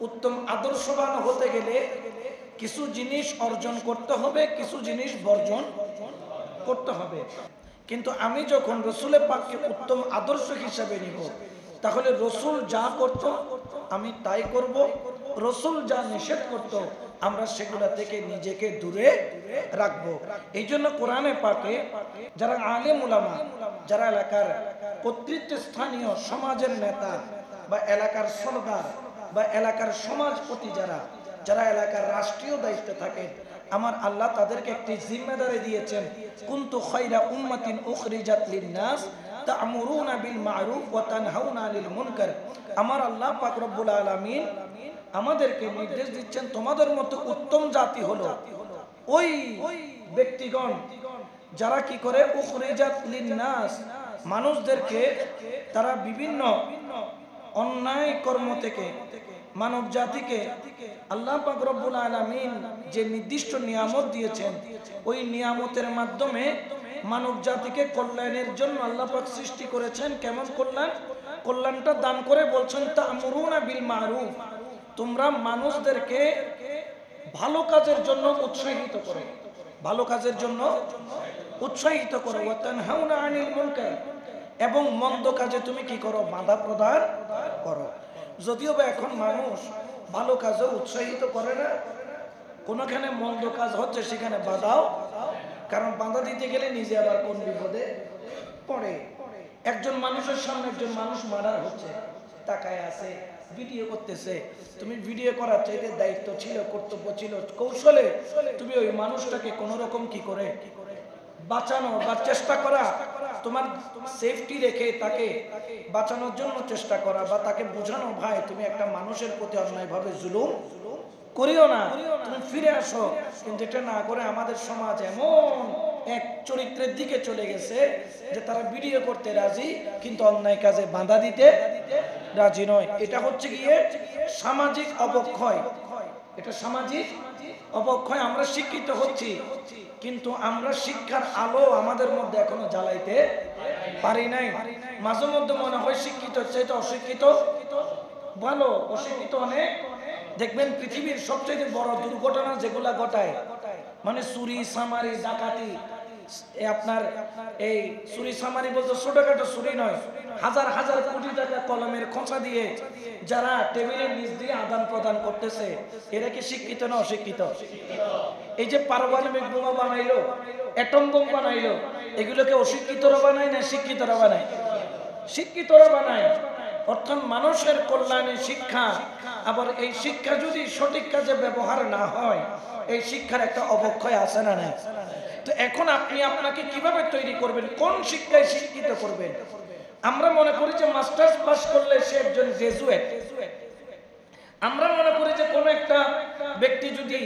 উত্তম আদর্শবান হতে গেলে কিছু জিনিস অর্জন করতে হবে, কিছু জিনিস বর্জন করতে হবে। কিন্তু আমি যখন রসুলের পাককে উত্তম আদর্শ হিসাবে নিব, তাহলে রসুল যা করত আমি তাই করব, রসুল যা নিষেধ করত আমরা সেগুলা থেকে নিজেকে দূরে রাখবো। এই জন্য কোরআনে পাকে যারা আলেম উলামা, যারা এলাকার কর্তৃত্ব স্থানীয় সমাজের নেতা বা এলাকার সরদার বা এলাকার সমাজপতি, যারা এলাকার রাষ্ট্রীয় দায়িত্বে থাকেন, আমার আল্লাহ তাদেরকে একটি জিম্মেদারি দিয়েছেন, কুনতু খায়রা উম্মাতিন উখরিজাত লিন-নাস তা'মুরুনা বিল মা'রুফ ওয়া তানহাউনা আনিল মুনকার। আমার আল্লাহ পাক রব্বুল আলামিন আমাদেরকে নির্দেশ দিচ্ছেন, তোমাদের মতো উত্তম জাতি হলো ওই ব্যক্তিগণ যারা কি করে, উখরিজাত লিন-নাস, মানুষদেরকে তারা বিভিন্ন অন্যায় কর্ম থেকে, মানব জাতিকে আল্লাহ পাক রব্বুল আলামিন যে নির্দিষ্ট নিয়ামত দিয়েছেন, ওই নিয়ামতের মাধ্যমে মানব জাতিকে কল্যাণের জন্য আল্লাহ পাক সৃষ্টি করেছেন। কেমন কল্যাণ? কল্যাণটা দান করে বলছেন, তা'মুরুনা বিল মা'রুফ, তোমরা মানুষদেরকে ভালো কাজের জন্য উৎসাহিত করো, ভালো কাজের জন্য উৎসাহিত করো, ওয়া তানহাউনা আনিল মুনকার, এবং মন্দ কাজে তুমি কি করো, বাধা প্রদান করো। যদিও বা এখন মানুষ ভালো কাজে উৎসাহিত করে না, কোনখানে মন্দ কাজ হচ্ছে সেখানে বাধাও, কারণ বাধা দিতে গেলে নিজে আবার কোন বিপদে পড়ে। একজন মানুষের সামনে একজন মানুষ মার্ডার হচ্ছে, তাকায় আছে, ভিডিও করতেছে, তুমি ভিডিও করার চাইতে দায়িত্ব ছিল, কর্তব্য ছিল, কৌশলে তুমি ওই মানুষটাকে কোন রকম কি করে বাঁচানো বা চেষ্টা করা, তোমার সেফটি রেখে তাকে বাঁচানোর জন্য চেষ্টা করা, বা তাকে বোঝানো, ভাই তুমি একটা মানুষের প্রতি অন্যায়ভাবে জুলুম করিও না, তুমি ফিরে আসো। কিন্তু এটা না করে আমাদের সমাজ এমন এক চরিত্রের দিকে চলে গেছে যে তারা ভিডিও করতে রাজি কিন্তু অন্যায় কাজে বাধা দিতে রাজি নয়। এটা হচ্ছে গিয়ে সামাজিক অবক্ষয়, এটা সামাজিক অবক্ষয়। আমরা শিক্ষিত হচ্ছি কিন্তু আমরা শিক্ষার আলো আমাদের মধ্যে এখনো জ্বালাইতে পারি নাই। মাঝে মধ্যে মনে হয় শিক্ষিত চাইতে অশিক্ষিত ভালো, অশিক্ষিত অনেক। দেখবেন পৃথিবীর সবচেয়ে বড় দুর্ঘটনা যেগুলা ঘটায়, মানে চুরি চামারি ডাকাতি, আপনার এই চুরি চামারি বলতে ছোটখাটো চুরি নয়, হাজার হাজার কোটি টাকা কলমের খোঁচা দিয়ে যারা টেবিলের নিচ দিয়ে আদান প্রদান করতেছে, এরা কি শিক্ষিত না অশিক্ষিত? এই যে পারমাণবিক বোমা বানাইলো, অ্যাটম বোম বানাইলো, এগুলোকে অশিক্ষিতরা বানায় না শিক্ষিতরা বানায়? শিক্ষিতরা বানায়। অর্থাৎ মানুষের কল্যাণে শিক্ষা, আবার এই শিক্ষা যদি সঠিক কাজে ব্যবহার না হয়, এই শিক্ষার একটা অবক্ষয় আছে না নাই? তো এখন আপনি আপনাকে কিভাবে তৈরি করবেন, কোন শিক্ষায় শিক্ষিত করবেন? আমরা মনে করি যে মাস্টার্স পাস করলে সে একজন গ্রাজুয়েট। আমরা মনে করি যে কোন একটা ব্যক্তি যদি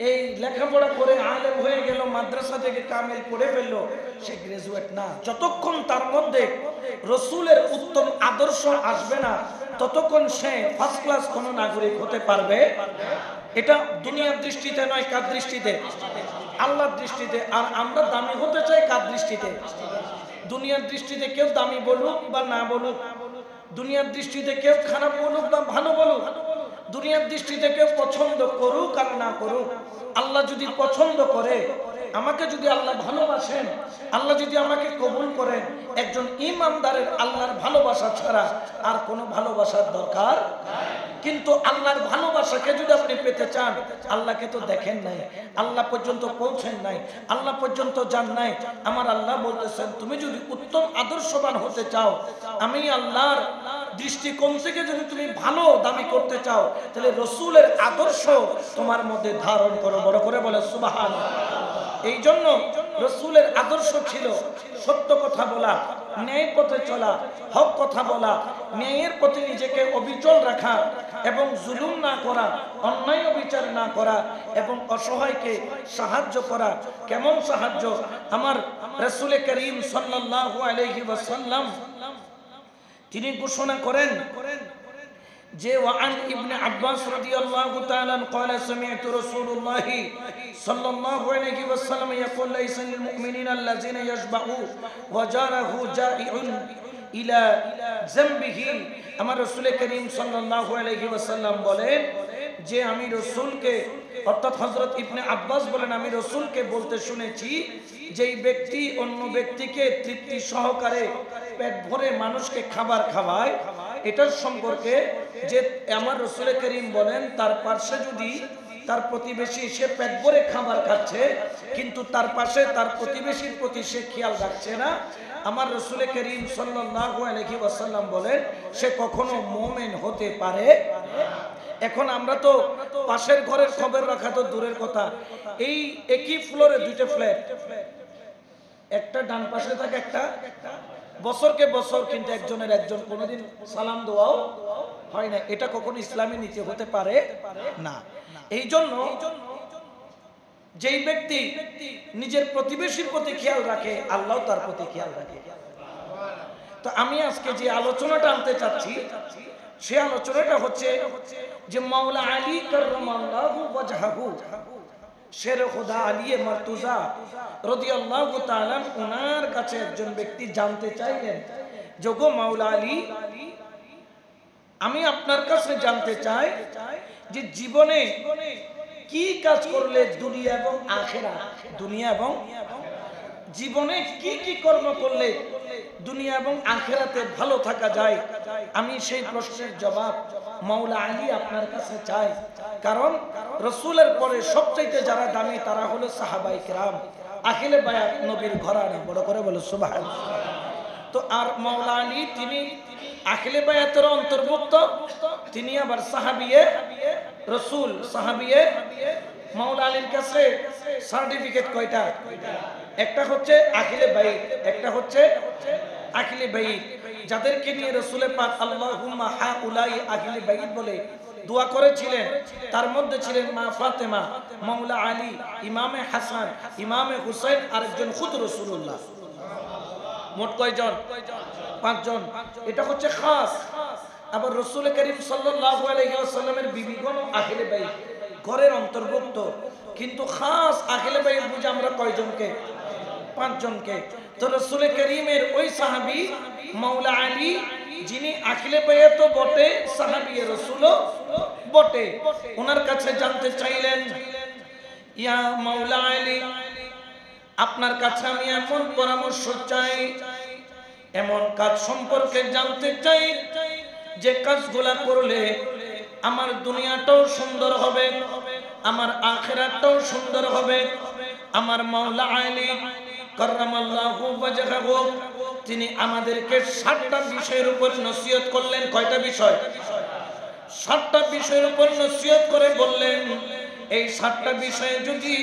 এই লেখাপড়া করে আলেম হয়ে গেল, মাদ্রাসা থেকে কামিল পড়ে ফেললো, সে গ্রাজুয়েট না। যতক্ষণ তার মধ্যে রসুলের উত্তম আদর্শ আসবে না, ততক্ষণ সে ফার্স্ট ক্লাস কোনো নাগরিক হতে পারবে। এটা দুনিয়ার দৃষ্টিতে নয়, কার দৃষ্টিতে? আল্লাহর দৃষ্টিতে। আর আমরা দামি হতে চাই কার দৃষ্টিতে? দুনিয়ার দৃষ্টিতে কেউ দামি বলুক বা না বলুক, দুনিয়ার দৃষ্টিতে কেউ খারাপ বলুক বা ভালো বলুক, দুনিয়ার দৃষ্টিতে কেউ পছন্দ করুক আর না করুক, আল্লাহ যদি পছন্দ করে, আমাকে যদি আল্লাহ ভালোবাসেন, আল্লাহ যদি আমাকে কবুল করেন, একজন ঈমানদারের আল্লাহর ভালোবাসা ছাড়া আর কোনো ভালোবাসার দরকার। কিন্তু আল্লাহর ভালোবাসাকে যদি আপনি পেতে চান, আল্লাহকে তো দেখেন নাই, আল্লাহ পর্যন্ত পৌঁছেন নাই, আল্লাহ পর্যন্ত যান নাই। আমার আল্লাহ বলতেছেন, তুমি যদি উত্তম আদর্শবান হতে চাও, আমি আল্লাহর দৃষ্টিকোণ থেকে যদি তুমি ভালো দামি করতে চাও, তাহলে রসুলের আদর্শ তোমার মধ্যে ধারণ করো। বড় করে বলে সুবহানাল্লাহ। এই জন্য রসুলের আদর্শ ছিল সত্য কথা বলা, ন্যায় পথে চলা, হক কথা বলা, ন্যায়ের প্রতি নিজেকে অবিচল রাখা, এবং জুলুম না করা, অন্যায় অবিচার না করা, এবং অসহায়কে সাহায্য করা। কেমন সাহায্য? আমার রাসূল করিম সাল্লাল্লাহু আলাইহি ওয়াসাল্লাম তিনি ঘোষণা করেন যে ওয়ান ইবনে আব্বাস রাদিয়াল্লাহু তাআলা قال سمعت رسول الله صلى الله عليه وسلم يقول ليس للمؤمنين الذين يشبعون وجاره جائع ইলা জামবিহি। আমার রাসূল করিম সাল্লাল্লাহু আলাইহি ওয়াসাল্লাম বলেন যে আমি রাসূলকে, অর্থাৎ হযরত ইবনে আব্বাস বলেন আমি রাসূলকে বলতে শুনেছি যেই ব্যক্তি অন্য ব্যক্তিকে তৃপ্তি সহকারে পেট ভরে মানুষকে খাবার খাওয়ায়, এটার সম্পর্কে যে আমার রাসূল করিম বলেন তার পাশে যদি তার প্রতিবেশী সে পেট ভরে খাবার খাচ্ছে কিন্তু তার পাশে তার প্রতিবেশীর প্রতি সে খেয়াল রাখছে না, আমার রাসূল করিম সাল্লাল্লাহু আলাইহি ওয়াসাল্লাম বলেন সে কখনো মুমিন হতে পারে। এখন আমরা তো পাশের ঘরের খবর রাখা তো দূরের কথা, এই একই ফ্লোরে দুইটা ফ্ল্যাট, একটা ডান পাশে থাকে একটা, বছরকে বছর কিন্তু একজনের একজন কোনোদিন সালাম দোয়াও হয় না, এটা কখনো ইসলামী নীতি হতে পারে না। এই জন্য যেই ব্যক্তি নিজের প্রতিবেশীর প্রতি খেয়াল রাখে আল্লাহ তার প্রতি খেয়াল রাখে। তো আমি আজকে যে আলোচনাটা আনতে চাচ্ছি সে আলোচনাটা হচ্ছে যে মাওলা আলী কাররামাল্লাহু ওয়াজহাহু, শের খোদা আলী মারতুজা রাদিয়াল্লাহু তাআলা ওনার কাছে একজন ব্যক্তি জানতে চাইলেন যে গো মাওলা আলী, আমি আপনার কাছে জানতে চাই যে জীবনে কি কাজ করলে দুনিয়া এবং আখিরা, দুনিয়া এবং জীবনে কি কি কর্ম করলে দুনিয়া এবং আখিরাতে ভালো থাকা যায়, আমি সেই প্রশ্নের জবাব মাওলা আলী আপনার কাছে চাই। কারণ রাসূলের পরে সবচাইতে যারা দামি তারা হলো সাহাবায়ে কেরাম, আখিলে বায়াত নবীর ঘরানা, বড় করে বলো সুবহানাল্লাহ। তো আর মাওলা আলী তিনি আখিলে বায়াতের অন্তর্ভুক্ত, তিনি আবার সাহাবিয়ে রাসূল, সাহাবিয়ে মাওলা আলীর কাছে সার্টিফিকেট কয়টা? একটা হচ্ছে আখিলে বাইত, একটা হচ্ছে আখিলে বাইত, যাদেরকে নিয়ে রাসূলে পাক আল্লাহুম্মা হাউলাই আখিলে বাইত বলে দোয়া করেছিলেন। তার মধ্যে ছিলেন মা ফাতেমা, মাওলা আলী, ইমামে হাসান, ইমামে হুসাইন, আরেকজন খুদ রাসূলুল্লাহ। মোট কয়জন? 5 জন। এটা হচ্ছে খাস। আবার রাসূল করিম সাল্লাল্লাহু আলাইহি ওয়াসাল্লামের বিবিগণ আখিলে বাইত ঘরের অন্তর্ভুক্ত, কিন্তু খাস আখিলে বাইত বুঝে আমরা কয়জনকে? 5 জনকে। তো রাসূল করিমের ওই সাহাবী মাওলা আলী যিনি আখিলে বাইত বটে, সাহাবী রাসূলও বটে, ওনার কাছে জানতে চাইলেন ইয়া মাওলা আলী, আপনার কাছে আমি এমন পরামর্শ চাই, এমন কাজ সম্পর্কে জানতে চাই যে কাজগুলা করলে আমার দুনিয়াটাও সুন্দর হবে, আমার আখিরাতটাও সুন্দর হবে। আমার মাওলা আলী কাররামাল্লাহু ওয়াজহাহু তিনি আমাদেরকে 7টা বিষয়ের উপর নসিহত করলেন। কয়টা বিষয়? 7টা বিষয়ের উপর নসিহত করে বললেন এই 7টা বিষয়ে যদি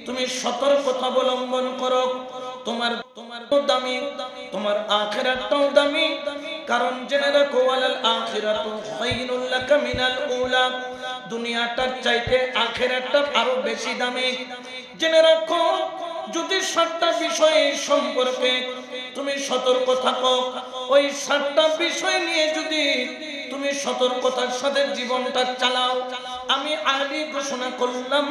তুমি সতর্কতা অবলম্বন করো তোমার দামি, তোমার আখিরাতটাও দামি। কারণ জেনে রাখো ওয়ালাল আখিরাতু খায়রুল লাকা মিনাল উলা, দুনিয়াটার চাইতে আখিরাতটা আরো বেশি দামি। জেনে রাখো যদি 7টা বিষয় সম্পর্কে তুমি সতর্ক থাকো, ওই 7টা বিষয় নিয়ে যদি তুমি সতর্কতার সাথে জীবনটা চালাও, আমি আলী ঘোষণা করলাম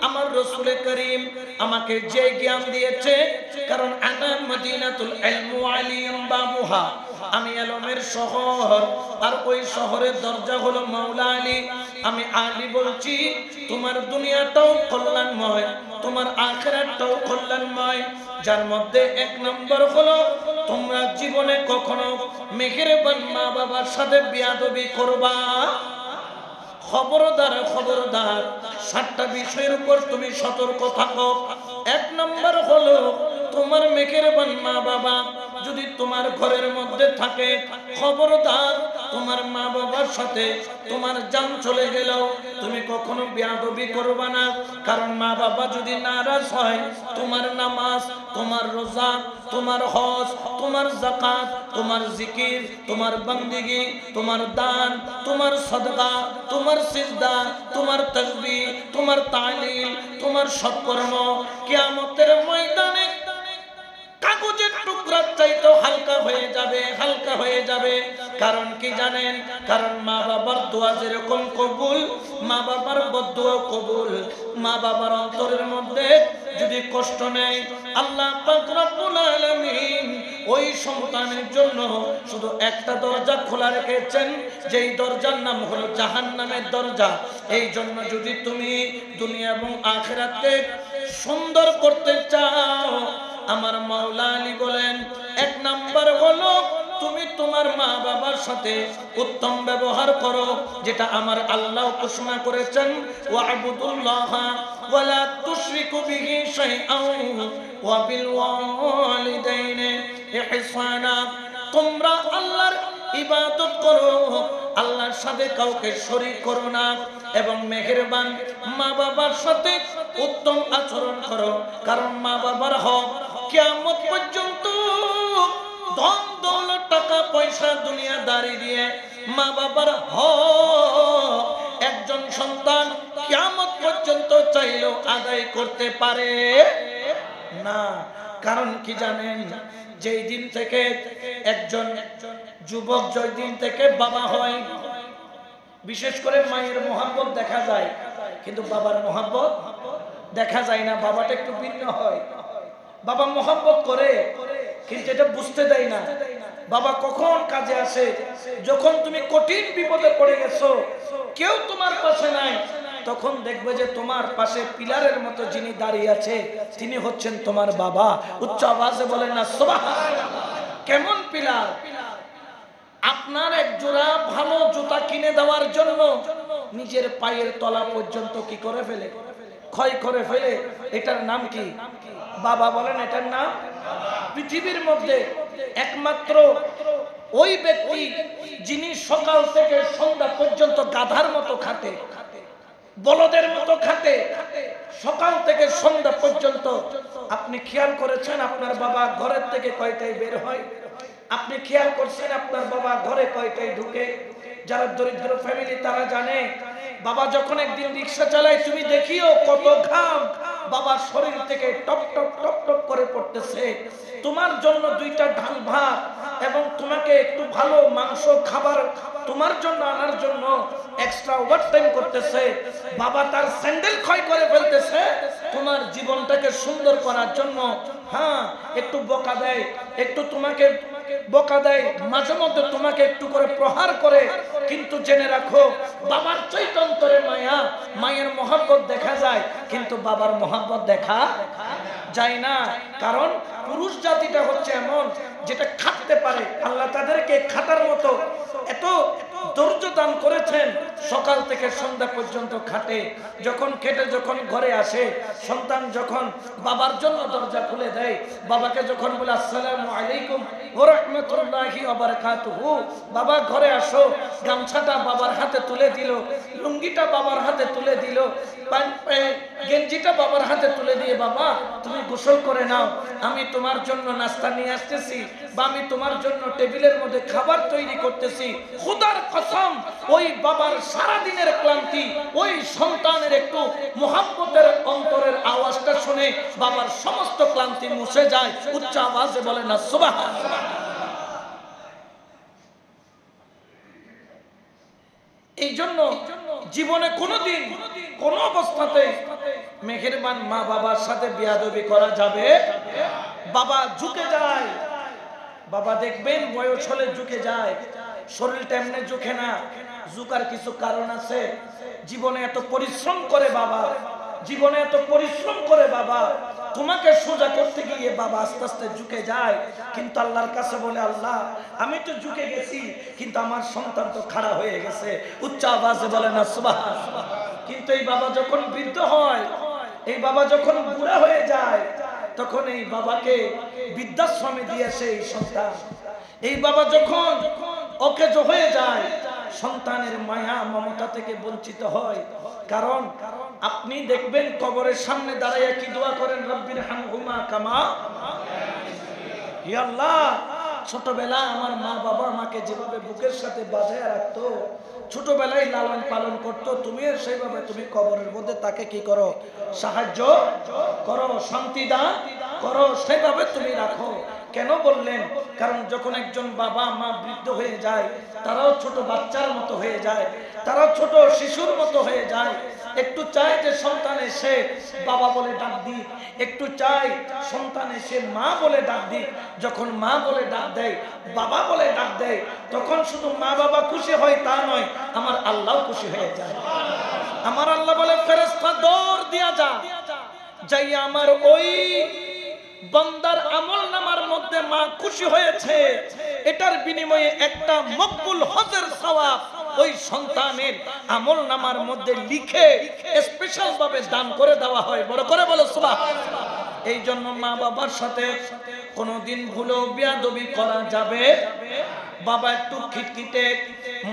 আমার রাসূল করিম আমাকে যে জ্ঞান দিয়েছে, কারণ আনা মদিনাতুল ইলম আলিয়ুম বাবুহা, আমি ইলমের শহর আর ওই শহরের দরজা হলো মাওলা আলী। আমি আলী বলছি তোমার দুনিয়াটাও কল্যাণময়, তোমার আখিরাতটাও কল্যাণময়, যার মধ্যে 1 নম্বর হলো তোমরা জীবনে কখনো মেহেরবান মা বাবার সাথে বেয়াদবি করবা। খবরদার খবরদার, 7টা বিষয়ের উপর তুমি সতর্ক থাকো। 1 নম্বর হলো তোমার মেহেরবান মা বাবা যদি তোমার ঘরের মধ্যে থাকে, খবরদার তোমার মা বাবার সাথে তোমার জান চলে গেলেও তুমি কখনো বেয়াদবি করবা না। কারণ মা বাবা যদি নারাজ হয়, তোমার নামাজ, তোমার রোজা, তোমার হজ, তোমার যাকাত, তোমার জিকির, তোমার বন্দেগী, তোমার দান, তোমার সাদকা, তোমার সিজদা, তোমার তাসবিহ, তোমার তাহলিল, তোমার সৎকর্ম কিয়ামতের ময়দানে কাগজের টুকরা চাইতো হালকা হয়ে যাবে, হালকা হয়ে যাবে। কারণ কি জানেন? কারণ মা বাবার দোয়া যেরকম কবুল, মা বাবার বদদোয়া কবুল। মা বাবার অন্তরের মধ্যে যদি কষ্ট নেয়, আল্লাহ পাক রব্বুল আলামিন ওই সন্তানের জন্য শুধু একটা দরজা খোলা রেখেছেন, যেই দরজার নাম হলো জাহান্নামের দরজা। এই জন্য যদি তুমি দুনিয়া এবং আখিরাতকে সুন্দর করতে চাও, আমার মাওলা আলী বলেন, এক নাম্বার হলো তুমি তোমার মা বাবার সাথে উত্তম ব্যবহার করো, যেটা আমার আল্লাহ ঘোষণা করেছেন, ওয়া'বুদুল্লাহ ওয়ালা তুশরিকু বিহি শাইআন ওয়া বিল ওয়ালিদাইনি ইহসানা। তোমরা আল্লাহর ইবাদত করো, আল্লাহর সাথে কাউকে শরীক করো না, এবং মেহেরবান মা বাবার সাথে উত্তম আচরণ করো। কারণ মা বাবার হক কিয়ামত পর্যন্ত ধন দৌলত টাকা পয়সা দুনিয়াদারি দিয়ে মা বাবার হক একজন সন্তান কিয়ামত পর্যন্ত চাইলেও আদায় করতে পারে না। কারণ কি জানেন, যেই দিন থেকে একজন যুবক যেই দিন থেকে বাবা হয়, বিশেষ করে মায়ের মোহাব্বত দেখা যায়, কিন্তু বাবার মোহাব্বত দেখা যায় না। বাবাটা একটু ভিন্ন হয়। বাবা মোহাব্বত করে কিন্তু এটা বুঝতে দেয় না। বাবা কখন কাজে আসে, যখন তুমি কঠিন বিপদে পড়ে গেছো, কেউ তোমার পাশে নাই, তখন দেখবে যে তোমার পাশে পিলারের মতো যিনি দাঁড়িয়ে আছে তিনি হচ্ছেন তোমার বাবা। উচ্চ আওয়াজে বলেন না সুবহানাল্লাহ। কেমন পিলার? আপনার এক জোড়া ভালো জুতা কিনে দেওয়ার জন্য নিজের পায়ের তলা পর্যন্ত কি করে ফেলে, ক্ষয় করে ফেলে। এটার নাম কি? বাবা। বলেন এটার নাম? পৃথিবীর মধ্যে একমাত্র ওই ব্যক্তি যিনি সকাল থেকে সন্ধ্যা পর্যন্ত গাধার মতো খাটে, বলদের মতো খাটে, সকাল থেকে সন্ধ্যা পর্যন্ত। আপনি খেয়াল করেছেন আপনার বাবা ঘরের থেকে কয়টায় বের হয়? আপনি খেয়াল করছেন আপনার বাবা ঘরে কয়টায় ঢুকে? যারা দরিদ্র ফ্যামিলি তারা জানে, বাবা যখন একদিন রিক্সা চালায়, তুমি দেখিও কত ঘাম বাবার শরীর থেকে টপ টপ টপ টপ করে পড়তেছে। তোমার জন্য দুইটা ঢাল ভাত এবং তোমাকে একটু ভালো মাংস খাবার তোমার জন্য আনার জন্য এক্সট্রা ওভারটাইম করতেছে। বাবা তার স্যান্ডেল ক্ষয় করে ফেলতেছে তোমার জীবনটাকে সুন্দর করার জন্য। হ্যাঁ, একটু বকা দেয়, একটু তোমাকে বকা দেয়, মাঝে মধ্যে তোমাকে একটু করে প্রহার করে, কিন্তু জেনে রাখো বাবার চৈতন্যের মায়া, মায়ের মহব্বত দেখা যায়, কিন্তু বাবার মহব্বত দেখা যায় না। কারণ পুরুষ জাতিটা হচ্ছে এমন যেটা খাটতে পারে। আল্লাহ তাদেরকে খাটার মতো এত ধৈর্য দান করেছেন, সকাল থেকে সন্ধ্যা পর্যন্ত খাটে। যখন খেটে যখন ঘরে আসে, সন্তান যখন বাবার জন্য দরজা খুলে দেয়, বাবাকে যখন বলে আসসালামু আলাইকুম ওয়া রাহমাতুল্লাহি ওয়া বারাকাতুহু, বাবা ঘরে আসো, গামছাটা বাবার হাতে তুলে দিল, লুঙ্গিটা বাবার হাতে তুলে দিল, গেঞ্জিটা বাবার হাতে তুলে দিয়ে, বাবা তুমি গোসল করে নাও, আমি তোমার জন্য নাস্তা নিয়ে আসতেছি, বা আমি তোমার জন্য টেবিলের মধ্যে খাবার তৈরি করতেছি। খোদার কসম, ওই বাবার সারা দিনের ক্লান্তি ওই সন্তানের একটু মুহাব্বতের অন্তরের আওয়াজটা শুনে বাবার সমস্ত ক্লান্তি মুছে যায়। উচ্চ আওয়াজে বলে না সুবহানাল্লাহ। এই জন্য জীবনে কোনোদিন কোন অবস্থাতে মেহেরবান মা বাবার সাথে বেয়াদবি করা যাবে। বাবা ঝুঁকে যায়, বাবা দেখবেন বয়স হলে ঝুঁকে যায়, শরীরটা এমনি ঝুঁকে না, ঝুঁকার কিছু কারণ আছে। জীবনে এত পরিশ্রম করে বাবা, জীবনে এত পরিশ্রম করে বাবা, তোমাকে সোজা করতে গিয়ে বাবা আস্তে আস্তে ঝুঁকে যায়। কিন্তু আল্লাহর কাছে বলে, আল্লাহ আমি তো ঝুঁকে গেছি, কিন্তু আমার সন্তান তো খাড়া হয়ে গেছে। উচ্চ আওয়াজে বলে না সুবহানাল্লাহ। কিন্তু এই বাবা যখন বৃদ্ধ হয়, এই বাবা যখন বুড়া হয়ে যায়, তখন এই বাবাকে বৃদ্ধাশ্রমে দিয়েছে এই সন্তান। এই বাবা যখন অকেজ হয়ে যায়, সন্তানের মায়া মমতা থেকে বঞ্চিত হয়। কারণ আপনি দেখবেন কবরের সামনে দাঁড়াইয়া কি দোয়া করেন, রব্বির হামহুমা কামা, হে আল্লাহ ছোটবেলা আমার মা বাবা আমাকে যেভাবে বুকের সাথে বাঁধিয়ে রাখতো, ছোটবেলায় লালন পালন করতো, তুমিও সেইভাবে তুমি কবরের মধ্যে তাকে কি করো, সাহায্য করো, শান্তি দান করো, সেইভাবে তুমি রাখো। কেন বললেন? কারণ যখন একজন বাবা মা বৃদ্ধ হয়ে যায়, তারাও ছোট বাচ্চার মতো হয়ে যায়, তারাও ছোট শিশুর মতো হয়ে যায়। একটু চায় যে সন্তান এসে বাবা বলে ডাক দিক, একটু চায় সন্তান এসে মা বলে ডাক দিক। যখন মা বলে ডাক দেয়, বাবা বলে ডাক দেয়, তখন শুধু মা বাবা খুশি হয় তা নয়, আমার আল্লাহও খুশি হয়ে যায়। আমার আল্লাহ বলে ফেরেশতা দৌড় দিয়া যা, যাই আমার ওই বান্দার আমলনামার মধ্যে মা খুশি হয়েছে, এটার বিনিময়ে একটা মকবুল হজের সওয়াব ওই সন্তানের আমলনামার মধ্যে লিখে স্পেশাল ভাবে দান করে দেওয়া হয়। বড় করে বলো সুবহানাল্লাহ। এই জন্য মা বাবার সাথে কোনোদিন ভুলেও বেয়াদবি করা যাবে। বাবা একটু খিটখিটে,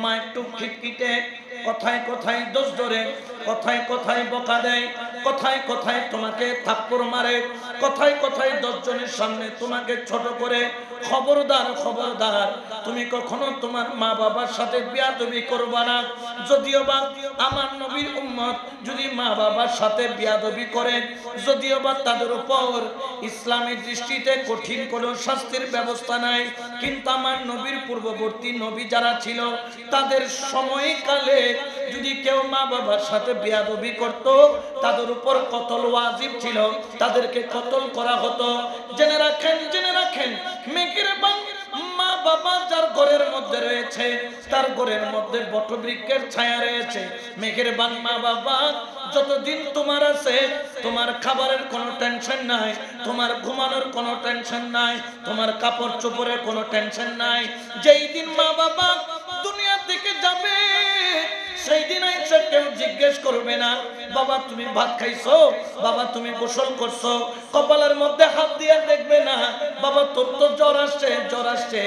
মা একটু খিটখিটে, কথায় কথায় দোষ ধরে, কথায় কথায় বকা দেয়, কথায় কথায় তোমাকে থাপ্পড় মারে, কথায় কথায় 10 জনের সামনে তোমাকে ছোট করে। খবরদার খবরদার, তুমি কখনো তোমার মা বাবার সাথে বেয়াদবি করবা না। যদিও বা আমার নবীর উম্মত যদি মা বাবার সাথে বেয়াদবি করে, যদিও বা তাদের উপর ইসলামের দৃষ্টিতে কঠিন কোনো শাস্তির ব্যবস্থা নাই, কিন্তু আমার নবীর পূর্ববর্তী নবী যারা ছিল তাদের সময়কালে যদি কেউ মা বাবার সাথে বেয়াদবি করত, তাদের উপর কতল ওয়াজিব ছিল, তাদেরকে কতল করা হতো। জেনে রাখেন, জেনে রাখেন, মেঘের বান মা বাবা যার ঘরের মধ্যে রয়েছে, তার ঘরের মধ্যে বটবৃক্ষের ছায়া রয়েছে। মেঘের বান মা বাবা যতদিন তোমার আছে, তোমার খাবারের কোনো টেনশন নাই, তোমার ঘুমানোর কোনো টেনশন নাই, তোমার কাপড় চোপড়ের কোনো টেনশন নাই। যেই দিন মা বাবা দুনিয়া থেকে যাবে, সেই দিন এসে কেউ জিজ্ঞেস করবে না বাবা তুমি ভাত খাইছো, বাবা তুমি গোসল করছো, কপালের মধ্যে হাত দিয়ে দেখবে না বাবা তোর তো জ্বর আসছে, জ্বর আসছে,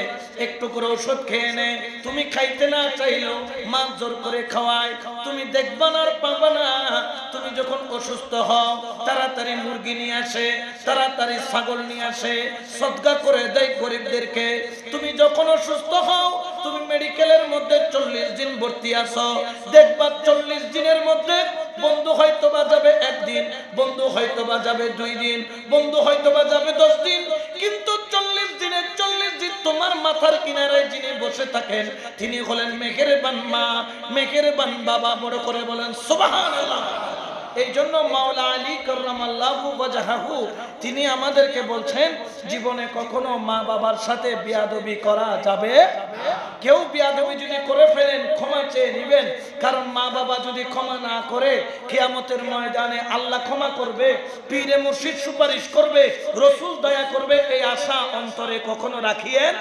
একটু করে ওষুধ খেয়ে নে। তুমি খাইতে না চাইলো মা জোর করে খাওয়ায়, তুমি দেখবা না আর পাবা না। তুমি যখন অসুস্থ হও, তাড়াতাড়ি মুরগি নিয়ে আসে, তাড়াতাড়ি ছাগল নিয়ে আসে, সদকা করে দেয় গরিবদেরকে। তুমি যখন অসুস্থ হও, তুমি মেডিকেলের মধ্যে 40 দিন ভর্তি আছো, দেখবা 40 দিনের মধ্যে বন্ধু হয়তোবা যাবে 1 দিন, বন্ধু হয়তোবা যাবে 2 দিন, বন্ধু হয়তোবা যাবে 10 দিন, কিন্তু 40 দিনের 40 দিন তোমার মাথার কিনারায় যিনি বসে থাকেন তিনি হলেন মেঘের বান মা, মেঘের বান বাবা। বড় করে বলেন সুবহানাল্লাহ। এই জন্য মাওলা আলী কাররামাল্লাহু ওয়াজহাহু তিনি আমাদেরকে বলছেন জীবনে কখনো মা বাবার সাথে বেয়াদবি করা যাবে। কেউ বেয়াদবি যদি করে ফেলেন ক্ষমা চেয়ে নেবেন, কারণ মা বাবা যদি ক্ষমা না করে কিয়ামতের ময়দানে আল্লাহ ক্ষমা করবে, পীরে মুর্শিদ সুপারিশ করবে, রাসূল দয়া করবে, এই আশা অন্তরে কখনো রাখিয়েন।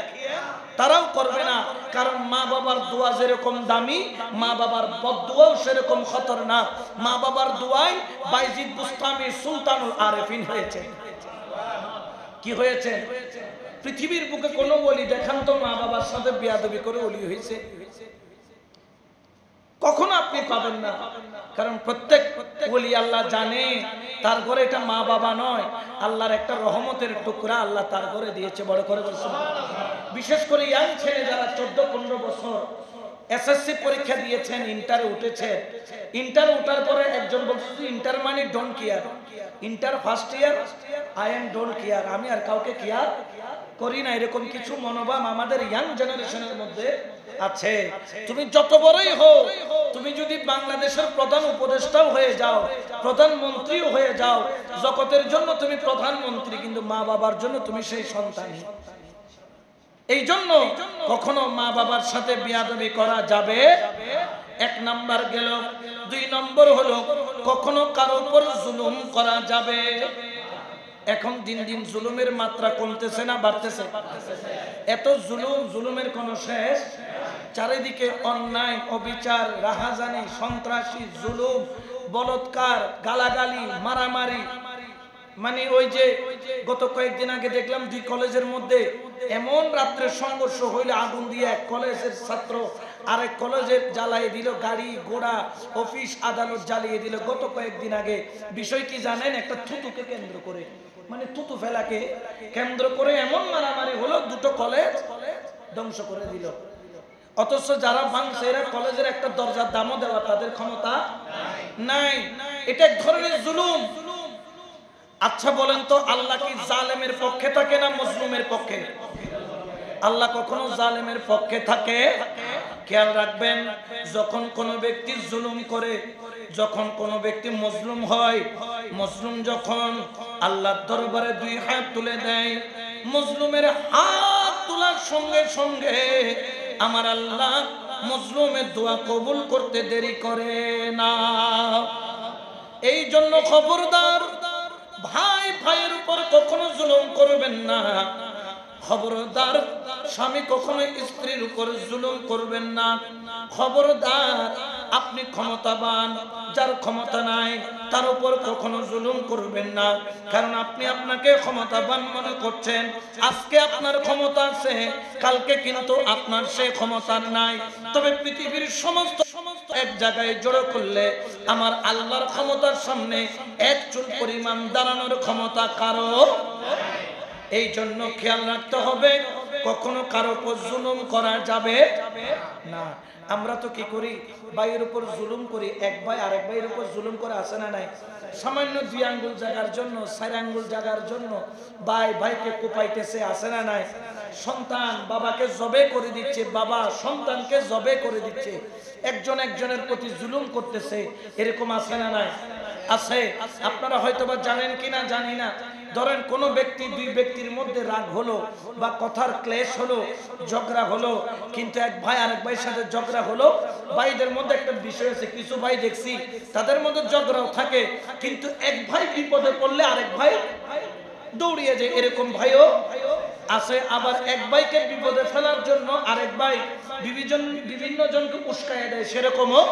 তারাও করবে না, কারণ মা বাবার দোয়া যেরকম দামি, মা বাবার বদদুয়াও সেরকম খতরনাক। মা বাবার দোয়ায় বাইজিদ বুস্তামি সুলতানুল আরেফিন হয়েছে। কি হয়েছে? পৃথিবীর বুকে কোনো ওলি দেখান তো মা বাবার সাথে বেয়াদবি করে ওলি হয়েছে? কখনো আপনি পাবেন না, কারণ প্রত্যেক ওলি আল্লাহ জানে তার ঘরে এটা মা বাবা নয়, আল্লাহর একটা রহমতের টুকরা আল্লাহ তার ঘরে দিয়েছে। বড় করে বলছেন, বিশেষ করে ইয়াং ছেলে যারা 14-15 বছর এসএসসি পরীক্ষা দিয়েছেন, ইন্টারে উঠেছে, ইন্টার উঠার পরে একজন বলছে ইন্টার মানে don't care, inter first year I am don't care, আমি আর কাউকে কেয়ার করি না, এরকম কিছু মনোভাব আমাদের ইয়াং জেনারেশনের মধ্যে আছে। তুমি যত বড়ই হও, তুমি যদি বাংলাদেশের প্রধান উপদেষ্টাও হয়ে যাও, প্রধানমন্ত্রীও হয়ে যাও, জগতের জন্য তুমি প্রধানমন্ত্রী, কিন্তু মা বাবার জন্য তুমি সেই সন্তানই। এই জন্য কখনো মা বাবার সাথে বেয়াদবি করা যাবে। 1 নাম্বার গেল। 2 নম্বর হলো কখনো কারোর উপর জুলুম করা যাবে। এখন দিন দিন জুলুমের মাত্রা কমতেছে না বাড়তেছে? এত জুলুম, জুলুমের কোনো শেষ। চারিদিকে অন্যায়, অবিচার, রাহাজানি, সন্ত্রাসী, জুলুম, বলৎকার, গালাগালি, মারামারি। মানে ওই যে গত কয়েকদিন আগে দেখলাম 2 কলেজের মধ্যে এমন রাত্রে সংঘর্ষ হইলে আগুন দিয়ে এক কলেজের ছাত্র আরেক কলেজের জ্বালিয়ে দিল, গাড়ি ঘোড়া অফিস আদালত জ্বালিয়ে দিল। গত কয়েকদিন আগে বিষয় কি জানেন? একটা থুতুকে কেন্দ্র করে, মানে থুতু ফেলাকে কেন্দ্র করে এমন মারামারি হলো, 2টো কলেজ ধ্বংস করে দিল। অথচ যারা ভাঙছে এরা কলেজের একটা দরজার দামও দেওয়া তাদের ক্ষমতা নাই। এটা এক ধরনের জুলুম। আচ্ছা বলেন তো, আল্লাহ কি জালেমের পক্ষে থাকে না মজলুমের পক্ষে? আল্লাহ কখনো জালেমের পক্ষে থাকে খেয়াল রাখবেন, যখন কোনো ব্যক্তি জুলুম করে, যখন কোনো ব্যক্তি মজলুম হয়, মজলুম যখন আল্লাহর দরবারে দুই হাত তুলে দেয়, মজলুমের হাত তোলার সঙ্গে সঙ্গে আমার আল্লাহ মজলুমের দোয়া কবুল করতে দেরি করে না। এই জন্য খবরদার, ভাই ভাইয়ের উপর কখনো জুলুম করবেন না। খবরদার, স্বামী কখনো স্ত্রীর উপর জুলুম করবেন না। খবরদার, আপনি ক্ষমতাবান, যার ক্ষমতা নাই তার উপর কখনো জুলুম করবেন না। কারণ আপনি আপনাকে ক্ষমতাবান মনে করছেন, আজকে আপনার ক্ষমতা আছে, কালকে কিন্তু আপনার সে ক্ষমতা নাই। তবে পৃথিবীর সমস্ত এক জায়গায় জড়ো করলে আমার আল্লাহর ক্ষমতার সামনে এক চুল পরিমাণ দাঁড়ানোর ক্ষমতা কারো। এই জন্য খেয়াল রাখতে হবে, কখনো কারো উপর জুলুম করা যাবে না। আমরা তো কি করি, ভাইয়ের উপর জুলুম করি, এক ভাই আরেক ভাইয়ের উপর জুলুম করে, আসে না নাই? সামান্য 2 আঙ্গুল জায়গার জন্য, 4 আঙ্গুল জায়গার জন্য ভাই ভাইকে কোপাইতেছে, আসে না নাই? সন্তান বাবাকে জবে করে দিচ্ছে, বাবা সন্তানকে জবে করে দিচ্ছে, একজন একজনের প্রতি জুলুম করতেছে, এরকম আছে না নাই? আছে। আপনারা হয়তোবা জানেন কিনা জানি না, ধরেন কোন ব্যক্তি, 2 ব্যক্তির মধ্যে রাগ হলো বা কথার ক্লেশ হলো, ঝগড়া হলো, কিন্তু এক ভাই আরেক ভাইয়ের সাথে ঝগড়া হলো, ভাইদের মধ্যে একটা বিষয় আছে, কিছু ভাই দেখছি তাদের মধ্যে ঝগড়াও থাকে, কিন্তু এক ভাই বিপদে পড়লে আরেক ভাই দৌড়িয়ে যায়, এরকম ভাইও আছে। আবার এক ভাইকে বিপদে ফেলার জন্য আরেক ভাই বিভিন্ন জনকে উস্কাইয়া দেয়, সেরকমও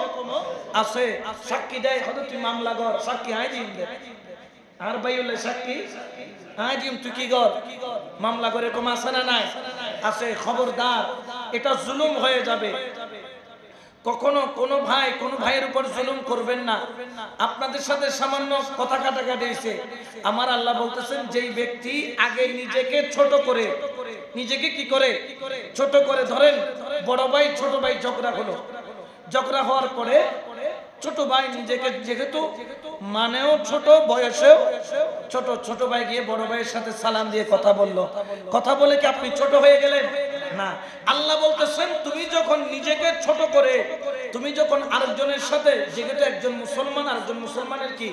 আছে। সাক্ষী দেয়, হয়তো তুই মামলা কর, সাক্ষী আয় দিন দে, আর ভাই হলে সাক্ষী আয় দিন, তুই কি কর, মামলা করে, এরকম আছে না নাই? আছে। খবরদার, এটা জুলুম হয়ে যাবে। কখনো কোনো ভাই কোনো ভাইয়ের উপর জুলুম করবেন না। আপনাদের সাথে সামান্য কথা কাটাকাটি হয়েছে, আমার আল্লাহ বলতেছেন, যেই ব্যক্তি আগে নিজেকে ছোট করে, নিজেকে কি করে ছোট করে, ধরেন বড় ভাই ছোট ভাই ঝগড়া হলো, ঝগড়া হওয়ার পরে ছোট ভাই নিজেকে যেহেতু মানেও ছোট, বয়সেও ছোট, ছোট ভাই গিয়ে বড় ভাইয়ের সাথে সালাম দিয়ে কথা বলল, কথা বলে কি আপনি ছোট হয়ে গেলেন? না। আল্লাহ বলতেছেন, তুমি যখন নিজেকে ছোট করে, তুমি যখন আরেকজনের সাথে, যেহেতু একজন মুসলমান আরেকজন মুসলমানের কি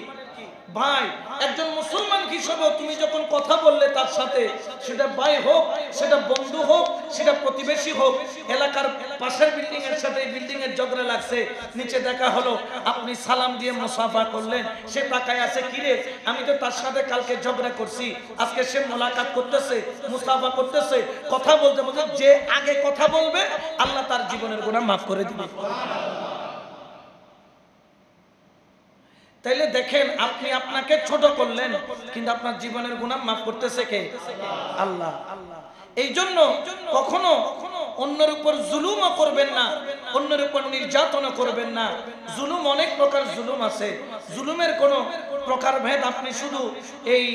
ভাই, একজন মুসলমান হিসেবে তুমি যখন কথা বললে তার সাথে, সেটা ভাই হোক, সেটা বন্ধু হোক, সেটা প্রতিবেশী হোক, এলাকার পাশের বিল্ডিং এর সাথে বিল্ডিং এর ঝগড়া লাগছে, নিচে দেখা হলো, আপনি সালাম দিয়ে মুসাফা করলেন, সে তাকায় আছে, কিরে আমি তো তার সাথে কালকে ঝগড়া করছি, আজকে সে মোলাকাত করতেছে, মুসাফা করতেছে, কথা বলতে বলতে যে আগে কথা বলবে আল্লাহ তার জীবনের গুনাহ মাফ করে দিবে। তাইলে দেখেন, আপনি আপনাকে ছোট করলেন, কিন্তু আপনার জীবনের গুনাহ মাফ করতেছে কে? আল্লাহ। এই জন্য কখনো অন্যের উপর জুলুমও করবেন না, অন্যের উপর নির্যাতনও করবেন না। জুলুম, অনেক প্রকার জুলুম আছে, জুলুমের কোনো প্রকারভেদ আপনি শুধু এই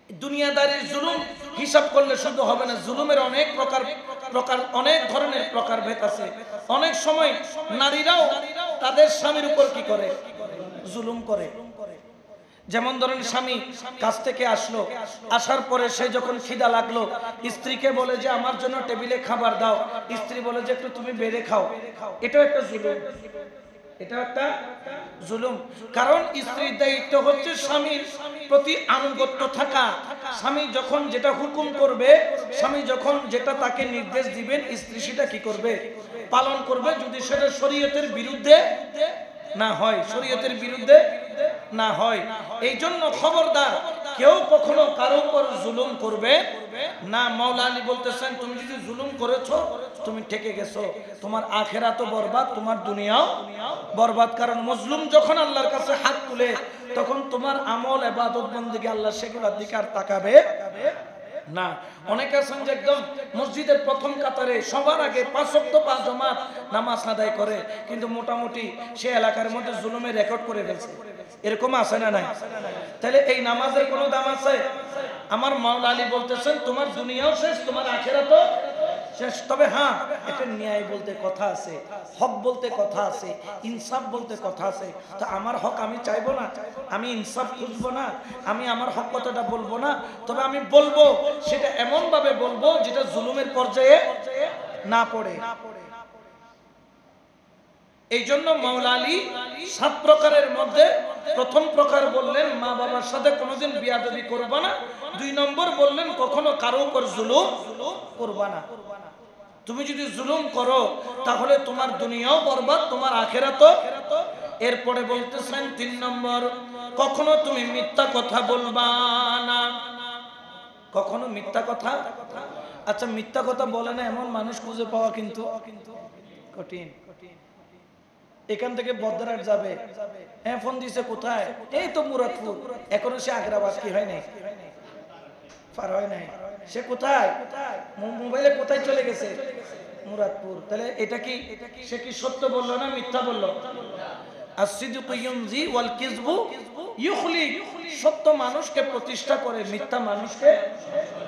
দুনিয়াদারির জুলুম হিসাব করলে শুধু হবে না, জুলুমের অনেক প্রকার অনেক ধরনের প্রকারভেদ আছে। অনেক সময় নারীরাও তাদের স্বামীর উপর কি করে, জুলুম করে। যেমন ধরেন, স্বামী কাজ থেকে আসলো, আসার পরে সে যখন খিদা লাগলো, স্ত্রীকে বলে যে আমার জন্য টেবিলে খাবার দাও, স্ত্রী বলে যে একটু তুমি বেড়ে খাও, এটাও একটা জুলুম, এটা একটা জুলুম। কারণ স্ত্রীর দায়িত্ব হচ্ছে স্বামীর প্রতি আনুগত্য থাকা। স্বামী যখন যেটা হুকুম করবে, স্বামী যখন যেটা তাকে নির্দেশ দিবেন, স্ত্রী সেটা কি করবে, পালন করবে, যদি সেটা শরীয়তের বিরুদ্ধে না হয়, শরীয়তের বিরুদ্ধে না হয়। এই জন্য খবরদার, কেউ কখনো কারো উপর জুলুম করবে না। মাওলা আলী বলতেছেন, তুমি যদি জুলুম করেছো তুমি ঠেকে গেছো, তোমার আখিরাতও বরবাদ, তোমার দুনিয়াও বরবাদ। কারণ মজলুম যখন আল্লাহর কাছে হাত তুলে, তখন তোমার আমল, ইবাদত, বন্দেগী আল্লাহ সেগুলোর দিকে আর তাকাবে না। অনেকে আছেন যে একদম মসজিদের প্রথম কাতারে সবার আগে 5 ওয়াক্ত 5 জামাত নামাজ আদায় করে, কিন্তু মোটামুটি সে এলাকার মধ্যে জুলুমের রেকর্ড করে ফেলছে, এরকম আছে না নাই? তাহলে এই নামাজের কোনো দাম আছে? আমার মাওলা আলী বলতেছেন, তোমার দুনিয়াও শেষ, তোমার আখিরাতও শেষ। তবে হ্যাঁ, এটা ন্যায় বলতে কথা আছে, হক বলতে কথা আছে, ইনসাফ বলতে কথা আছে। তো আমার হক আমি চাইবো না, আমি ইনসাফ খুঁজবো না, আমি আমার হক কথাটা বলবো না, তবে আমি বলবো, সেটা এমন ভাবে বলবো যেটা জুলুমের পর্যায়ে না পড়ে। এই জন্য মাওলা আলী 7 প্রকারের মধ্যে প্রথম প্রকার বললেন মা বাবার সাথে কোনোদিন বিয়াদবি করবা না। 2 নম্বর বললেন কখনো কারো উপর জুলুম করবা না। তুমি যদি জুলুম করো তাহলে তোমার দুনিয়াও বরবাদ, তোমার আখিরাতও। এরপরে বলতেছেন 3 নম্বর, কখনো তুমি মিথ্যা কথা বলবা না। কখনো মিথ্যা কথা, আচ্ছা মিথ্যা কথা বলে না এমন মানুষ খুঁজে পাওয়া কিন্তু কঠিন। এখান থেকে বদরাট যাবে, হ্যাঁ ফোন দিছে কোথায়, এই তো মুরাদপুর, এখনো সে আগ্রাবাদ কি হয় নাই, পার হয় নাই, সে কোথায়, মোবাইলে কোথায় চলে গেছে, মুরাদপুর। তাহলে এটা কি, সে কি সত্য বললো না মিথ্যা বললো? আসিদকু ইউনজি ওয়াল কিযবু ইউখলি। সত্য মানুষকে প্রতিষ্ঠা করে, মিথ্যা মানুষকে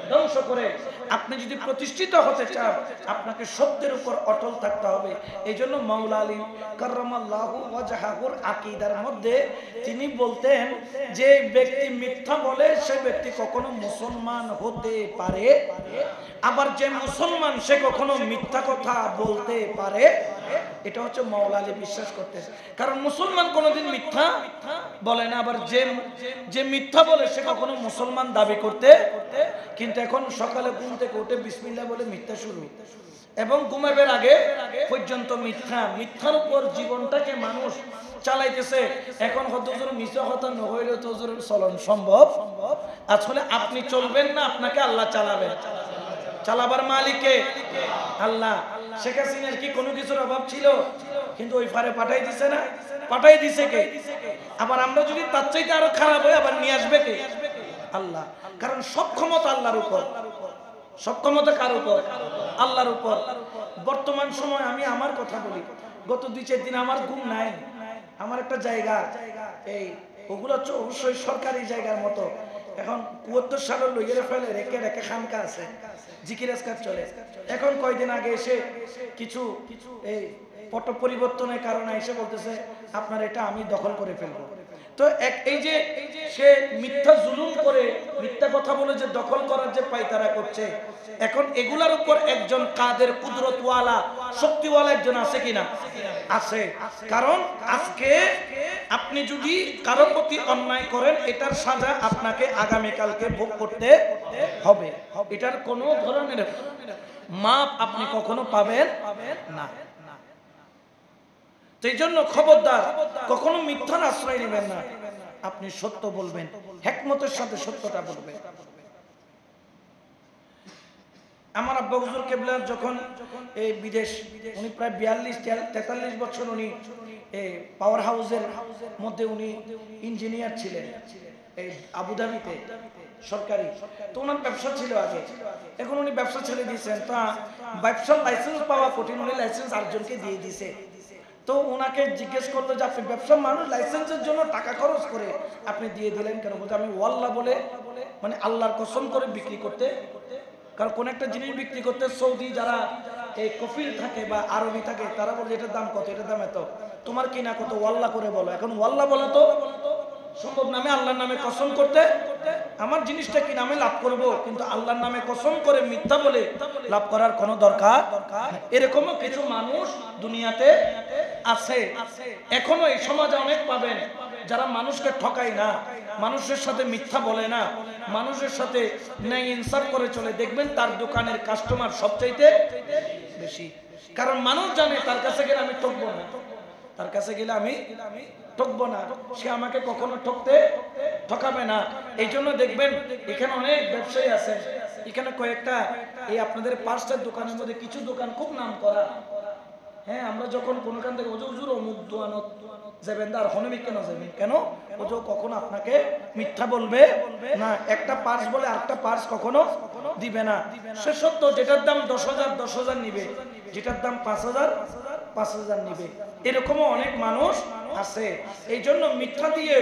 ধ্বংস করে। আপনি যদি প্রতিষ্ঠিত হতে চান আপনাকে সত্যের উপর অটল থাকতে হবে। এই জন্য মাওলা আলী কাররামাল্লাহু ওয়াজহাহুর আকীদার মধ্যে তিনি বলতেন যে ব্যক্তি মিথ্যা বলে সে ব্যক্তি কখনো মুসলমান হতে পারে, আবার যে মুসলমান সে কখনো মিথ্যা কথা বলতে পারে। এটা হচ্ছে মাওলা আলী বিশ্বাস করতেন। কারণ মুসলমান কোনোদিন মিথ্যা বলে না, আবার যে মিথ্যা বলে সে কখনো মুসলমান দাবি করতে। কিন্তু এখন সকালে ঘুম থেকে উঠে বিসমিল্লাহ বলে মিথ্যা শুরু, এবং ঘুমাবের আগে পর্যন্ত মিথ্যা, মিথ্যার উপর জীবনটাকে মানুষ চালাইতেছে। এখন হয়তো মিথ্যা কথা না হইলে তো চলন সম্ভব। আসলে আপনি চলবেন না, আপনাকে আল্লাহ চালাবেন। চালাবার মালিকে আল্লাহ। শেখ হাসিনার কি কোনো কিছুর অভাব ছিল? কিন্তু ওই ফারে পাঠাই দিছে না, পাঠাই দিছে কে? আবার আমরা যদি তার চাইতে আরো খারাপ হয় আবার নিয়ে আসবে কে? আল্লাহ। কারণ সব ক্ষমতা আল্লাহর উপর। সব ক্ষমতা কার উপর? আল্লাহর উপর। বর্তমান সময় আমি আমার কথা বলি, গত 2-4 দিন আমার ঘুম নাই। আমার একটা জায়গা, এই ওগুলো হচ্ছে অবশ্যই সরকারি জায়গার মতো। এখন 74 সালে লইয়ে ফেলে রেখে রেখে খানকা আছে, জিকির আজকার চলে। এখন কয়দিন আগে এসে কিছু এই পট পরিবর্তনের কারণে এসে বলতেছে আপনার এটা আমি দখল করে ফেলবো। তো এই যে সে মিথ্যা জুলুম করে, মিথ্যা কথা বলে যে দখল করার যে পায়তারা করছে, এখন এগুলার উপর একজন কাদের কুদরতওয়ালা শক্তিওয়ালা একজন আছে কিনা? আছে। কারণ আজকে আপনি যদি কারো প্রতি অন্যায় করেন এটার সাজা আপনাকে আগামীকালকে ভোগ করতে হবে। এটার কোনো ধরনের মাপ আপনি কখনো পাবেন না। সেই জন্য খবরদার কখনো মিথ্যার আশ্রয় নেবেন না। আপনি সত্য বলবেন, হিকমতের সাথে সত্যটা বলবেন। আমার আব্বা হুজুর কেবলা যখন এই বিদেশ, উনি প্রায় 42-43 বছর উনি পাওয়ার হাউসের মধ্যে উনি ইঞ্জিনিয়ার ছিলেন এই আবুধাবিতে সরকারি। তো ওনার ব্যবসা ছিল আগে, এখন উনি ব্যবসা ছেড়ে দিয়েছেন। তা ব্যবসার লাইসেন্স পাওয়া কঠিন, উনি লাইসেন্স আরেকজনকে দিয়ে দিয়েছে। তো ওনাকে জিজ্ঞেস করলো যে আপনি ব্যবসার মানুষ, লাইসেন্সের জন্য টাকা খরচ করে আপনি দিয়ে দিলেন কেন? বলতে আমি ওয়াল্লাহ বলে, মানে আল্লাহর কসম করে বিক্রি করতে। কারণ কোন একটা জিনিস বিক্রি করতে সৌদি যারা এই কফিল থাকে বা আরবি থাকে তারা বলে এটার দাম কত, এটার দাম এত, তোমার কিনা কত, ওয়াল্লাহ করে বলো। এখন ওয়াল্লাহ বলা তো সম্ভব না। আমি আল্লাহর নামে কসম করতে আমার জিনিসটা কিনা আমি লাভ করব, কিন্তু আল্লাহর নামে কসম করে মিথ্যা বলে লাভ করার কোনো দরকার। এরকমও কিছু মানুষ দুনিয়াতে আছে, এখনো এই সমাজে অনেক পাবেন যারা মানুষকে ঠকায় না, মানুষের সাথে মিথ্যা বলে না, মানুষের সাথে ন্যায় ইনসাফ করে চলে। দেখবেন তার দোকানের কাস্টমার সবচাইতে বেশি। কারণ মানুষ জানে তার কাছে গেলে আমি ঠকবো না, তার কাছে গেলে আমি ঠকবো না, সে আমাকে কখনো ঠকাবে না। এই জন্য দেখবেন এখানে অনেক ব্যবসায়ী আছে, এখানে কয়েকটা এই আপনাদের পাঁচটার দোকানের মধ্যে কিছু দোকান খুব নাম করা। হ্যাঁ, আমরা যখন কোনখান থেকে হুজুর অমুক দোয়ানত যাবেন আর হনমিক কেন যাবেন, কেন ও কখনো আপনাকে মিথ্যা বলবে না। একটা পার্স বলে আরেকটা পার্স কখনো দিবে না। সে সত্য, যেটার দাম 10,000 10,000 নিবে, যেটার দাম 5,000 5,000 নিবে। এরকমও অনেক মানুষ আছে। এই জন্য মিথ্যা দিয়ে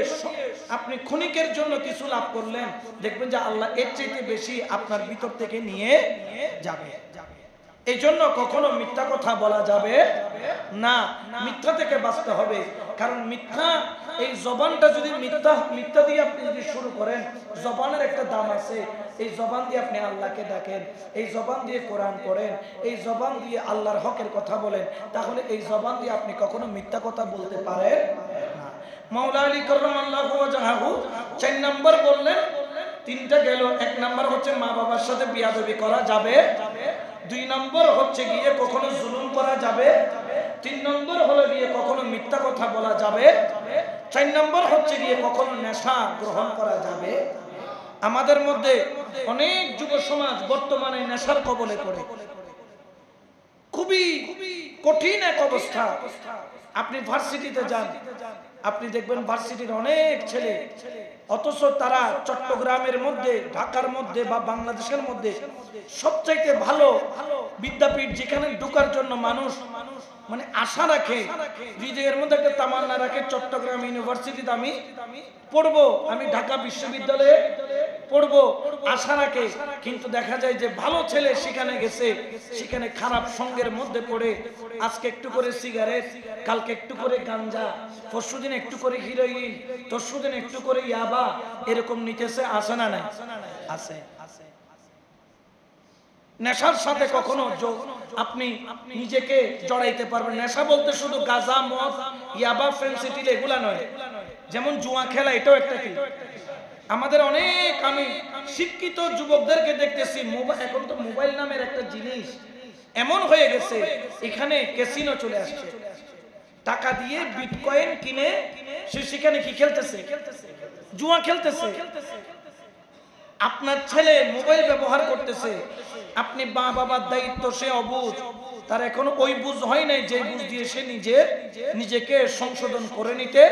আপনি ক্ষণিকের জন্য কিছু লাভ করলেন, দেখবেন যে আল্লাহ এর চাইতে বেশি আপনার ভিতর থেকে নিয়ে যাবে। এই জন্য কখনো মিথ্যা কথা বলা যাবে না, মিথ্যা থেকে বাঁচতে হবে। কারণ মিথ্যা, এই জবানটা যদি মিথ্যা দিয়ে আপনি যদি শুরু করেন, জবানের একটা দাম আছে। এই জবান দিয়ে আপনি আল্লাহকে ডাকেন, এই জবান দিয়ে কোরআন পড়েন, এই জবান দিয়ে আল্লাহর হকের কথা বলেন, তাহলে এই জবান দিয়ে আপনি কখনো মিথ্যা কথা বলতে পারেন না। মাওলা আলী কাররামাল্লাহু ওয়াজহাহু 4 নম্বর বললেন, 3টা গেল। 1 নম্বর হচ্ছে মা বাবার সাথে বিয়াদবি করা যাবে, 2 নম্বর হচ্ছে গিয়ে কখনো জুলুম করা যাবে, 3 নম্বর হলো গিয়ে কখনো মিথ্যা কথা বলা যাবে, 4 নম্বর হচ্ছে গিয়ে কখনো নেশা গ্রহণ করা যাবে। আমাদের মধ্যে অনেক যুব সমাজ বর্তমানে নেশার কবলে পড়ে, খুবই কঠিন এক অবস্থা। আপনি ভার্সিটিতে যান, আপনি দেখবেন ভার্সিটির অনেক ছেলে, অথচ তারা চট্টগ্রামের মধ্যে, ঢাকার মধ্যে বা বাংলাদেশের মধ্যে সবচাইতে ভালো বিদ্যাপীঠ, যেখানে ঢোকার জন্য মানুষ মানে আশা রাখে, হৃদয়ের মধ্যে একটা তামান্না রাখে, চট্টগ্রাম ইউনিভার্সিটিতে আমি পড়বো, আমি ঢাকা বিশ্ববিদ্যালয়ে পড়বো, আশা রাখে। কিন্তু দেখা যায় যে ভালো ছেলে সেখানে গেছে, সেখানে খারাপ সঙ্গের মধ্যে পড়ে আজকে একটু করে সিগারেট, কালকে একটু করে গাঞ্জা, পরশুদিন একটু করে হিরোইন, তরশুদিন একটু করে ইয়াবা, এরকম নিতেছে। আসে না নাই? আছে। নেশার সাথে কখনো আপনি নিজেকে জড়াইতে পারবেন। নেশা বলতে শুধু গাঁজা, মদ, ইয়াবা, ফেন্সিডিল এগুলা নয়। যেমন জুয়া খেলা, এটাও একটা কি। আমাদের অনেক, আমি শিক্ষিত যুবকদেরকে দেখতেছি, এখন তো মোবাইল নামের একটা জিনিস এমন হয়ে গেছে, এখানে ক্যাসিনো চলে আসছে। টাকা দিয়ে বিটকয়েন কিনে সে সেখানে কি খেলতেছে? জুয়া খেলতেছে। আপনার ছেলে মোবাইল ব্যবহার করতেছে, আপনি মা বাবার দায়িত্ব, সে অবুঝ, তার এখনো ওই বুঝ হয় নাই যে বুঝ দিয়ে সে নিজেকে সংশোধন করে নিতে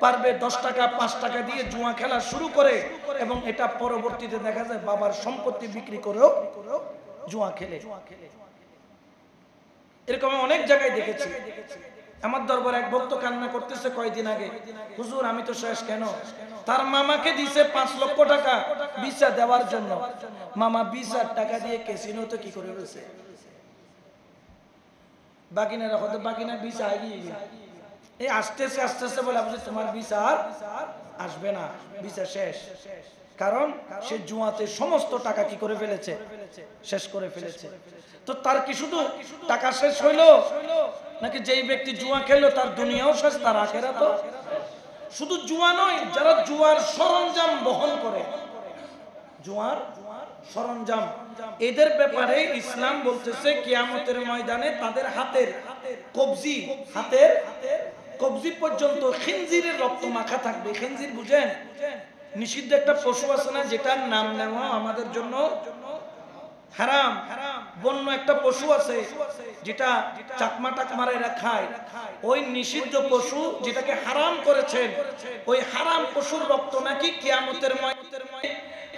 পারবে। 10 টাকা 5 টাকা দিয়ে জুয়া খেলা শুরু করে, এবং এটা পরবর্তীতে দেখা যায় বাবার সম্পত্তি বিক্রি করেও জুয়া খেলে। এরকম অনেক জায়গায় দেখেছি। আমার দরবারে এক ভক্ত কান্না করতেছে কয়েকদিন আগে, হুজুর আমি তো শেষ। কেন? তার মামাকে দিছে 5 লক্ষ টাকা ভিসা দেওয়ার জন্য, মামা 20,000 টাকা দিয়ে ক্যাসিনোতে কি করে রয়েছে। বাকিনারা হয়তো বাকিনা ভিসা আগিয়ে এই আসতেছে আসতেছে বলে আপনি, তোমার ভিসা আর আসবে না, ভিসা শেষ। কারণ সে জুয়াতে সমস্ত টাকা কি করে ফেলেছে, শেষ করে ফেলেছে। তো তার কি শুধু টাকা শেষ হইলো নাকি যেই ব্যক্তি জুয়া খেললো তার দুনিয়াও শেষ, তার আখিরাতও? শুধু জুয়া নয়, যারা জুয়ার সরঞ্জাম বহন করে, জুয়ার সরঞ্জাম, এদের ব্যাপারে ইসলাম বলতেছে কিয়ামতের ময়দানে তাদের হাতের কবজি পর্যন্ত খিনজিরের রক্ত মাখা থাকবে। খিনজির বুঝেন? নিষিদ্ধ একটা পশু আছে না, যেটার নাম নেওয়া আমাদের জন্য হারাম। বন্য একটা পশু আছে যেটা চাকমা টাকমারা এরা খায়, ওই নিষিদ্ধ পশু যেটাকে হারাম করেছেন, ওই হারাম পশুর রক্ত নাকি কিয়ামতের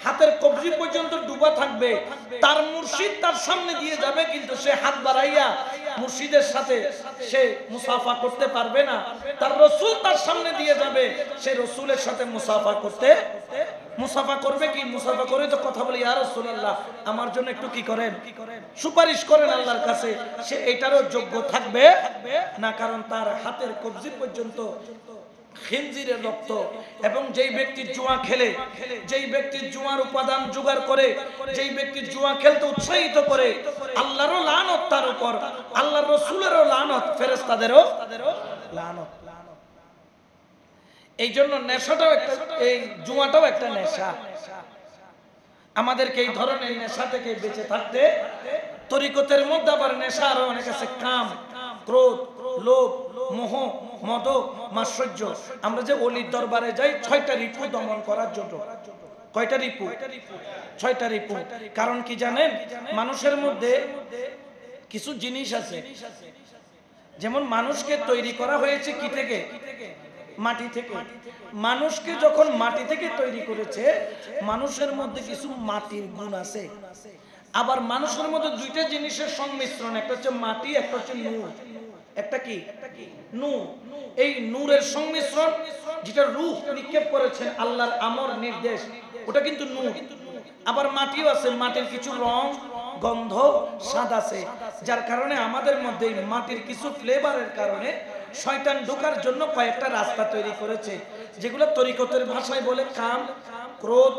হাতের কবজি পর্যন্ত ডুবা থাকবে। তার মুর্শিদ তার সামনে দিয়ে যাবে, কিন্তু সে হাত বাড়াইয়া মুর্শিদের সাথে সে মুসাফা করতে পারবে না। তার রসুল তার সামনে দিয়ে যাবে, সে রসুলের সাথে মুসাফা করবে কি? মুসাফা করে তো কথা বলে, ইয়া রাসূলুল্লাহ আমার জন্য একটু কি করেন, সুপারিশ করেন আল্লাহর কাছে। সে এটারও যোগ্য থাকবে না, কারণ তার হাতের কবজি পর্যন্ত খিনজিরের রক্ত। এবং যেই ব্যক্তি জুয়া খেলে, যেই ব্যক্তি জুয়ার উপাদান জোগাড় করে, যেই ব্যক্তি জুয়া খেলতে উৎসাহিত করে, আল্লাহরও লানত তার উপর, আল্লাহর রাসূলেরও লানত, ফেরেশতাদেরও লানত। এই জন্য নেশাটাও একটা, এই জুয়াটাও একটা নেশা। আমাদেরকে এই ধরনের নেশা থেকে বেঁচে থাকতে, তরিকতের মধ্যে আবার নেশা আরো অনেক আছে, কাম, ক্রোধ, লোভ, মোহ, মদ, মাৎসর্য। আমরা যে ওলির দরবারে যাই 6টা রিপু দমন করার জন্য। কয়টা রিপু? 6টা রিপু। কারণ কি জানেন? মানুষের মধ্যে কিছু জিনিস আছে, যেমন মানুষকে তৈরি করা হয়েছে কি থেকে? মাটি থেকে। মানুষকে যখন মাটি থেকে তৈরি করেছে, মানুষের মধ্যে কিছু মাটির গুণ আছে। আবার মানুষের মধ্যে 2টা জিনিসের সংমিশ্রণ, একটা হচ্ছে মাটি, একটা হচ্ছে নূর। একটা কি? নূর। এই নূরের সংমিশ্রণ, যেটা রূহ নিক্ষেপ করেছেন আল্লাহর আমর নির্দেশ, ওটা কিন্তু নূর। আবার মাটিও আছে, মাটির কিছু রং, গন্ধ, স্বাদ আছে, যার কারণে আমাদের মধ্যে মাটির কিছু ফ্লেভারের কারণে শয়তান ঢোকার জন্য কয়েকটা রাস্তা তৈরি করেছে, যেগুলো তরিকতের ভাষায় বলে কাম, ক্রোধ,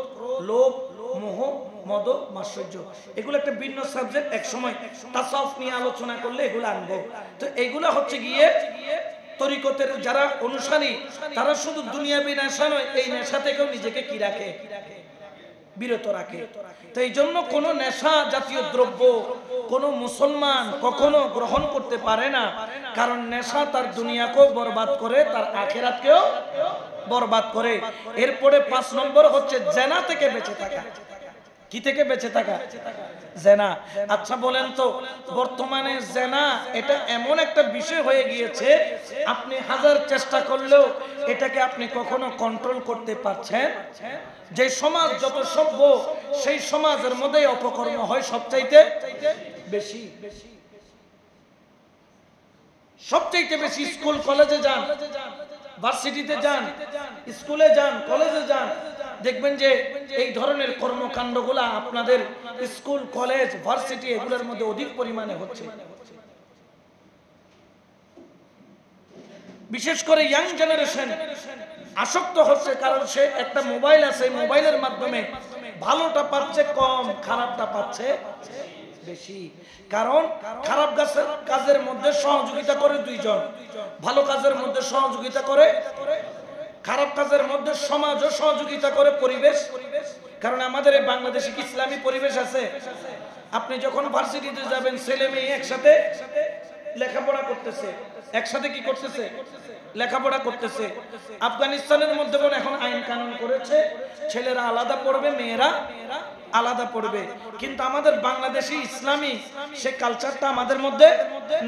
লোভ, মোহ, মদ, মাৎসর্য। এগুলো একটা ভিন্ন সাবজেক্ট, এক সময় তাসাউফ নিয়ে আলোচনা করলে এগুলো আনবো। তো এগুলো হচ্ছে গিয়ে তরিকতের যারা অনুসারী তারা শুধু দুনিয়াবী নেশা নয়, এই নেশা থেকেও নিজেকে কি রাখে, বিরত রাখে। তো এই জন্য কোনো নেশা জাতীয় দ্রব্য কোনো মুসলমান কখনো গ্রহণ করতে পারে না, কারণ নেশা তার দুনিয়াকেও বরবাদ করে, তার আখিরাতকেও বরবাদ করে। এরপরে 5 নম্বর হচ্ছে জেনা থেকে বেঁচে থাকা। কি থেকে বেঁচে থাকা? জেনা। আচ্ছা বলেন তো, বর্তমানে জেনা এটা এমন একটা বিষয় হয়ে গিয়েছে, আপনি হাজার চেষ্টা করলেও এটাকে আপনি কখনো কন্ট্রোল করতে পারছেন? যে সমাজ যত সভ্য, সেই সমাজের মধ্যে অপকর্ম হয় সবচাইতে বেশি। সবচাইতে বেশি স্কুল কলেজে যান, ভার্সিটিতে যান, স্কুলে যান, কলেজে যান, দেখবেন যে এই ধরনের কর্মকাণ্ডগুলা আপনাদের স্কুল, কলেজ, ভার্সিটি এগুলোর মধ্যে অধিক পরিমাণে হচ্ছে। বিশেষ করে ইয়াং জেনারেশন আসক্ত হচ্ছে, কারণ সে একটা মোবাইল আছে, মোবাইলের মাধ্যমে ভালোটা পাচ্ছে কম, খারাপটা পাচ্ছে বেশি। কারণ খারাপ কাজের মধ্যে সহযোগিতা করে 2 জন, ভালো কাজের মধ্যে সহযোগিতা করে, খারাপ কাজের মধ্যে সমাজও সহযোগিতা করে, পরিবেশ। কারণ আমাদের এই বাংলাদেশে কি ইসলামী পরিবেশ আছে? আপনি যখন ভার্সিটিতে যাবেন, ছেলে মেয়ে একসাথে লেখাপড়া করতেছে, একসাথে কি করতেছে? লেখাপড়া করতেছে। আফগানিস্তানের মধ্যে এখন আইন কানুন করেছে, ছেলেরা আলাদা পড়বে, মেয়েরা আলাদা পড়বে। কিন্তু আমাদের বাংলাদেশে ইসলামী সে কালচারটা আমাদের মধ্যে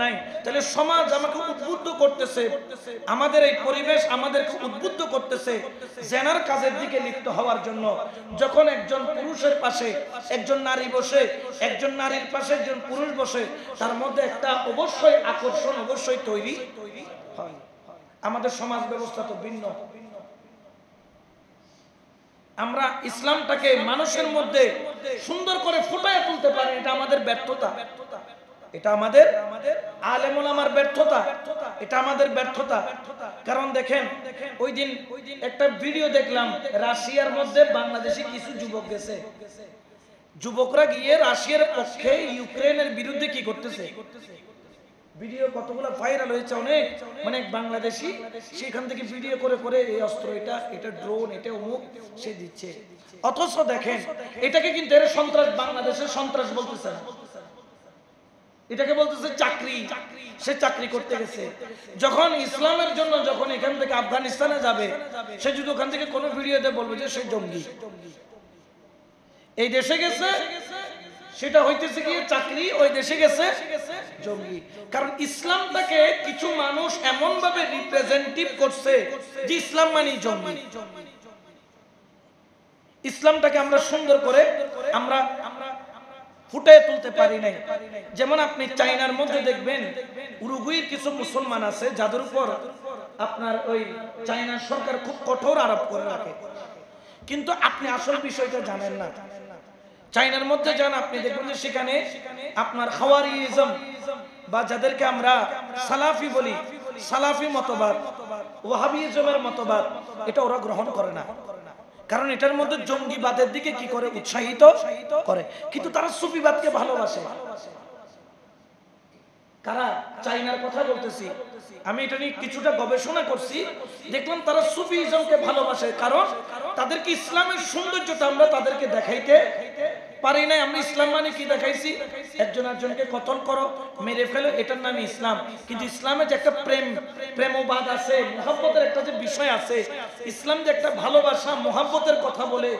নাই। তাহলে সমাজ আমাকে উদ্বুদ্ধ করতেছে, আমাদের এই পরিবেশ আমাদেরকে উদ্বুদ্ধ করতেছে জেনার কাজের দিকে লিপ্ত হওয়ার জন্য। যখন একজন পুরুষের পাশে একজন নারী বসে, একজন নারীর পাশে একজন পুরুষ বসে, তার মধ্যে একটা অবশ্যই আকর্ষণ অবশ্যই তৈরি হয়। আমাদের সমাজ ব্যবস্থা তো ভিন্ন। আমরা ইসলামটাকে মানুষের মধ্যে সুন্দর করে ফুটায় তুলতে পারি, এটা আমাদের ব্যর্থতা, এটা আমাদের আলেম ওলামার ব্যর্থতা, এটা আমাদের ব্যর্থতা। কারণ দেখেন, ওই দিন একটা ভিডিও দেখলাম, রাশিয়ার মধ্যে বাংলাদেশি কিছু যুবক গেছে, যুবকরা গিয়ে রাশিয়ার পক্ষে ইউক্রেনের বিরুদ্ধে কি করতেছে, ভিডিও কতগুলো ভাইরাল হয়েছে, অনেক বাংলাদেশি সেখান থেকে ভিডিও করে করে এই অস্ত্র, এটা ড্রোন, এটা অমুক সে দিচ্ছে। অথচ দেখেন এটাকে কিন্তু এর সন্ত্রাস, বাংলাদেশের সন্ত্রাস বলতেছে না, এটাকে বলতেছে চাকরি। সে চাকরি করতে গেছে। যখন ইসলামের জন্য যখন এখান থেকে আফগানিস্তানে যাবে, সে যদি ওখান থেকে কোনো ভিডিওতে বলবে যে সে জঙ্গি। এই দেশে গেছে সেটা হইতেছে গিয়ে চাকরি, ওই দেশে গেছে জঙ্গি। কারণ ইসলামটাকে কিছু মানুষ এমন ভাবে রিপ্রেজেন্টেটিভ করছে যে ইসলাম মানে জঙ্গি। ইসলামটাকে আমরা সুন্দর করে আমরা ফুটে তুলতে পারি নাই। যেমন আপনি চায়নার মধ্যে দেখবেন, উরুগুয়ের কিছু মুসলমান আছে যাদের উপর আপনার ওই চায়নার সরকার খুব কঠোর আরোপ করে রাখে, কিন্তু আপনি আসল বিষয়টা জানেন না। চায়নার মধ্যে যান, আপনি দেখবেন যে সেখানে আপনার খাওয়ারিজম বা যাদেরকে আমরা সালাফি বলি, সালাফি মতবাদ, ওয়াহাবিজমের মতবাদ, এটা ওরা গ্রহণ করে না। কারণ এটার মধ্যে জঙ্গিবাদের দিকে কি করে, উৎসাহিত করে। কিন্তু তারা সুফিবাদকে ভালোবাসে। কারা? চায়নার কথা বলতেছি আমি, এটা নিয়ে কিছুটা গবেষণা করছি, দেখলাম তারা সুফিজমকে ভালোবাসে। কারণ তাদেরকে ইসলামের সৌন্দর্যটা আমরা তাদেরকে দেখাইতে পারি নাই। আমরা ইসলাম মানে কি দেখাইছি, একজন একজনকে কতল করো, মেরে ফেলো, এটার নামে ইসলাম। কিন্তু ইসলামে যে একটা প্রেমবাদ আছে, মোহাব্বতের একটা যে বিষয় আছে, ইসলাম যে একটা ভালোবাসা মোহাব্বতের কথা বলে,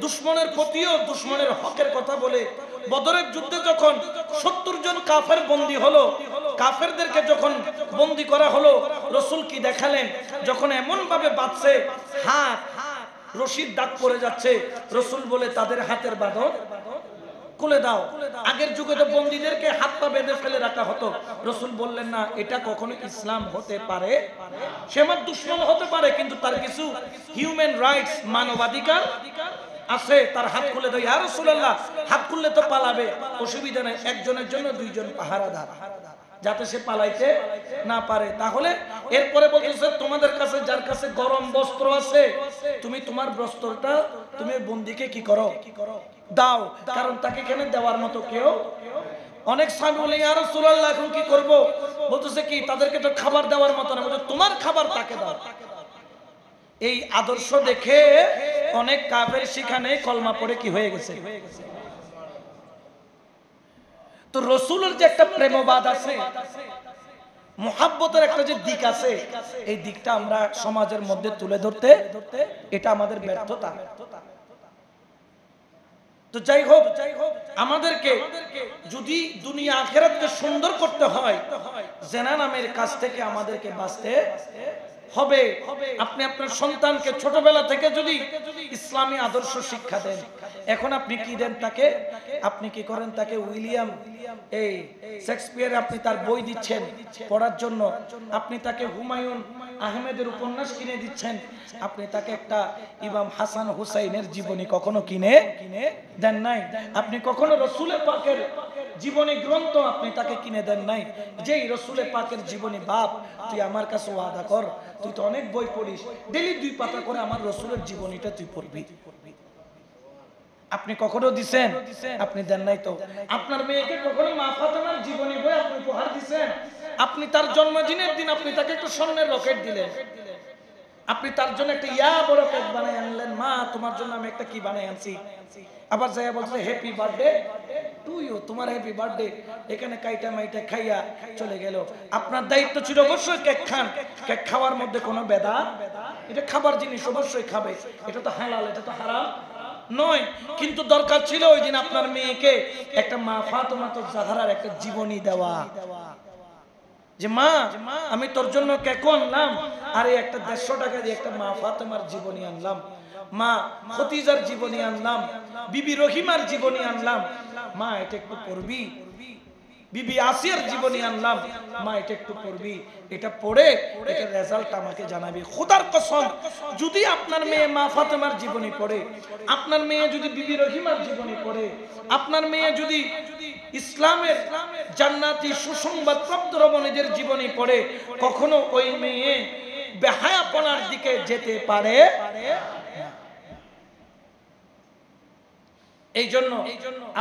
দুশ্মনের প্রতিও দুশ্মনের হকের কথা বলে। বদরের যুদ্ধে যখন 70 জন কাফের বন্দী হলো, কাফেরদেরকে যখন বন্দী করা হলো, রাসূল কি দেখালেন, যখন এমন ভাবে বাঁধছে, হাত রশির দাগ পড়ে যাচ্ছে, রাসূল বলে তাদের হাতের বাঁধন খুলে দাও। আগের যুগে তো বন্দীদেরকে হাত পা বেঁধে ফেলে রাখা হতো, রাসূল বললেন না, এটা কখনো ইসলাম হতে পারে। সে আমার দুশ্মন হতে পারে, কিন্তু তার কিছু হিউম্যান রাইটস, মানবাধিকার আছে, তার হাত খুলে দাও, ইয়া রাসূলুল্লাহ হাত খুললে তো পালাবে, অসুবিধা নাই, একজনের জন্য দুইজন পাহারাদার, যাতে সে পালাইতে না পারে। তাহলে এরপরে বলতেছে তোমাদের কাছে যার কাছে গরম বস্ত্র আছে, তুমি তোমার বস্ত্রটা তুমি বন্দীকে কি করো, দাও, কারণ তাকে এখানে দেওয়ার মতো কেউ। অনেক সাহাবী বলে ইয়া রাসূলুল্লাহ এখন কি করব, বলতেছে কি তাদেরকে তো খাবার দেওয়ার মতো না, বলতে তোমার খাবার তাকে দাও। এই আদর্শ দেখে অনেক কাফের সেখানে কলমা পড়ে কি হয়ে গেছে। তো রাসূলের যে একটা প্রেমবাদ আছে, মুহাব্বতের একটা যে দিক আছে, এই দিকটা আমরা সমাজের মধ্যে তুলে ধরতে এটা আমাদের ব্যর্থতা। তো যাই হোক, আমাদেরকে যদি দুনিয়া আখিরাতকে সুন্দর করতে হয়, জেনা নামের কাজ থেকে আমাদেরকে বাঁচতে হবে। আপনি আপনার সন্তানকে ছোটবেলা থেকে যদি ইসলামী আদর্শ শিক্ষা দেন, এখন আপনি কি দেন তাকে, আপনি কি করেন তাকে উইলিয়াম এই শেক্সপিয়ার আপনি তার বই দিচ্ছেন পড়ার জন্য, আপনি তাকে হুমায়ুন আহমেদের উপন্যাস কিনে দিচ্ছেন, আপনি তাকে একটা ইমাম হাসান হুসাইনের জীবনী কখনো কিনে দেন নাই, আপনি কখনো রাসূলের পাকের জীবনী গ্রন্থ আপনি তাকে কিনে দেন নাই। যেই রাসূলের পাকের জীবনী, বাপ তুই আমার কাছে ওয়াদা কর, তুই তো অনেক বই পড়িস, ডেইলি 2 পাতা করে আমার রাসূলের জীবনীটা তুই পড়বি, আপনি কখনো দিছেন? আপনি দেন নাই। তো আপনার মেয়েকে কখনো মা ফাতেমার জীবনী বই আপনি উপহার দিছেন? আপনি তার জন্মদিনের দিন আপনি তাকে একটা স্বর্ণের রকেট দিলেন, আপনি তার জন্য একটা ইয়া বড় কেক বানাই আনলেন, মা তোমার জন্য আমি একটা কি বানাই আনছি, আবার যাইয়া বলছে হ্যাপি বার্থডে টু ইউ, তোমার হ্যাপি বার্থডে, এখানে কাইটা মাইটা খাইয়া চলে গেল। আপনার দায়িত্ব ছিল অবশ্যই কেক খান, কেক খাওয়ার মধ্যে কোনো বেদা, এটা খাবার জিনিস অবশ্যই খাবে, এটা তো হালাল, এটা তো হারাম নয়। কিন্তু দরকার ছিল ওই দিন আপনার মেয়েকে একটা মা ফাতেমাতুজ জাহরার একটা জীবনী দেওয়া, যে মা আমি তোর জন্য কেক আনলাম, আরে একটা 150 টাকা দিয়ে একটা মা ফাতেমার জীবনী আনলাম, মা খদিজার জীবনী আনলাম, বিবি রহিমার জীবনী আনলাম, মা এটা একটু পড়বি, বিবি আসিয়ার জীবনী আনলাম, মা এটা একটু পড়বি, এটা পড়ে এটা রেজাল্ট আমাকে জানাবি। খোদার কসম, যদি আপনার মেয়ে মা ফাতেমার জীবনী পড়ে, আপনার মেয়ে যদি বিবি রহিমার জীবনী পড়ে, আপনার মেয়ে যদি ইসলামের জান্নাতি সুসংবাদ প্রাপ্ত রমণীদের জীবনী পড়ে, কখনো ওই মেয়ে বেহায়াপনার দিকে যেতে পারে। এই জন্য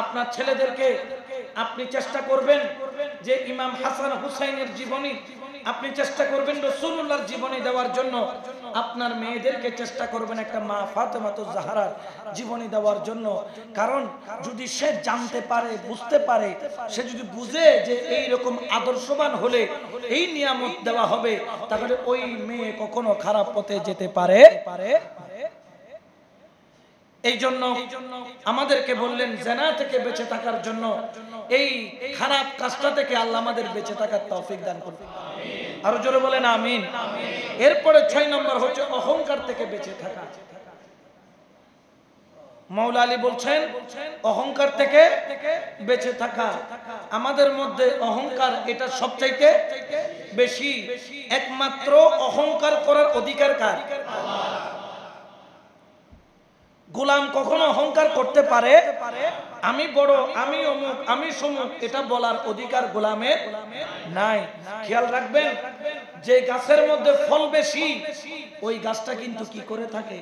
আপনার ছেলেদেরকে আপনি চেষ্টা করবেন যে ইমাম হাসান হুসাইনের জীবনী, আপনি চেষ্টা করবেন রাসূলুল্লাহর জীবনী দেওয়ার জন্য, আপনার মেয়েদেরকে চেষ্টা করবেন একটা মা ফাতেমাতুজ জাহরার জীবনী দেওয়ার জন্য। কারণ যদি সে জানতে পারে, বুঝতে পারে, সে যদি বুঝে যে এই রকম আদর্শবান হলে এই নিয়ামত দেওয়া হবে, তাহলে ওই মেয়ে কখনো খারাপ পথে যেতে পারে। এই জন্য আমাদেরকে বললেন জিনা থেকে বেঁচে থাকার জন্য, এই খারাপ কাজটা থেকে আল্লাহ আমাদের বেঁচে থাকার তৌফিক দান করুন, আরো জোরে বলেন আমিন। এরপরে 6 নম্বর হচ্ছে অহংকার থেকে বেঁচে থাকা। মাওলা আলী বলছেন অহংকার থেকে বেঁচে থাকা। আমাদের মধ্যে অহংকার এটা সবচাইতে বেশি, একমাত্র অহংকার করার অধিকার কার? গোলাম কখনো অহংকার করতে পারে? আমি বড়, আমি অমুক, আমি সমুক, এটা বলার অধিকার গোলামের নাই। খেয়াল রাখবেন, যে গাছের মধ্যে ফল বেশি ওই গাছটা কিন্তু কি করে থাকে?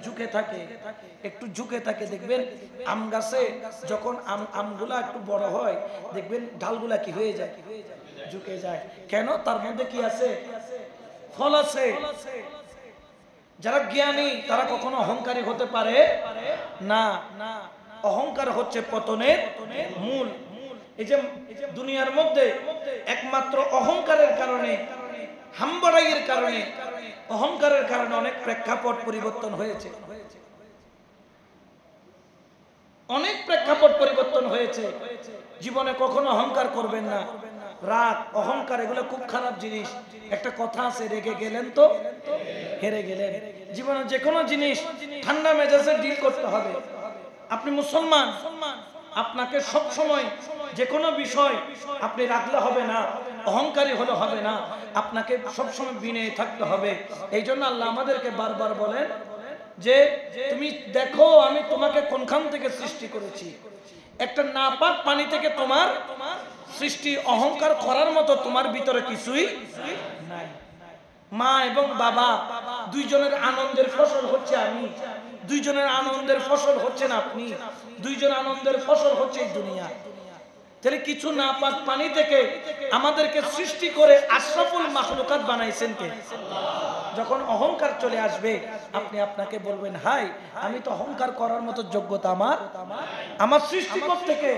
ঝুঁকে থাকে, একটু ঝুঁকে থাকে। দেখবেন আম গাছে যখন আমগুলা একটু বড় হয়, দেখবেন ডালগুলা কি হয়ে যায়? ঝুঁকে যায়। কেন? তার মধ্যে কি আছে? ফল আছে। যারা জ্ঞানী তারা কখনো অহংকারী হতে পারে না। অহংকার হচ্ছে পতনের মূল। এই যে দুনিয়ার মধ্যে একমাত্র অহংকারের কারণে, হামবাড়াইয়ের কারণে, অহংকারের কারণে অনেক প্রেক্ষাপট পরিবর্তন হয়েছে, অনেক প্রেক্ষাপট পরিবর্তন হয়েছে। জীবনে কখনো অহংকার করবেন না। রাগ, অহংকার এগুলো খুব খারাপ জিনিস। একটা কথা আছে, রেগে গেলেন তো হেরে গেলেন। জীবনে যে কোনো জিনিস ঠান্ডা মেজাজে ডিল করতে হবে। আপনি মুসলমান, আপনাকে সব সময় যে কোনো বিষয় আপনি রাখলে হবে না, অহংকারী হলে হবে না, আপনাকে সব সময় বিনয়ী থাকতে হবে। এই জন্য আল্লাহ আমাদেরকে বারবার বলেন যে তুমি দেখো আমি তোমাকে কোনখান থেকে সৃষ্টি করেছি। একটা নাপাক পানি থেকে তোমার সৃষ্টি। অহংকার করার মতো তোমার ভিতরে কিছুই নাই। মা এবং বাবা দুইজনের আনন্দের ফসল হচ্ছে আমি, দুইজনের আনন্দের ফসল হচ্ছেন আপনি, দুইজন আনন্দের ফসল হচ্ছে এই দুনিয়া। তাহলে কিছু নাপাক পানি থেকে আমাদেরকে সৃষ্টি করে আশরাফুল মাখলুকাত বানাইছেন কে? যখন অহংকার চলে আসবে আপনি আপনাকে বলবেন, হাই আমি তো অহংকার করার মতো যোগ্যতা আমার সৃষ্টিকর্তা থেকে।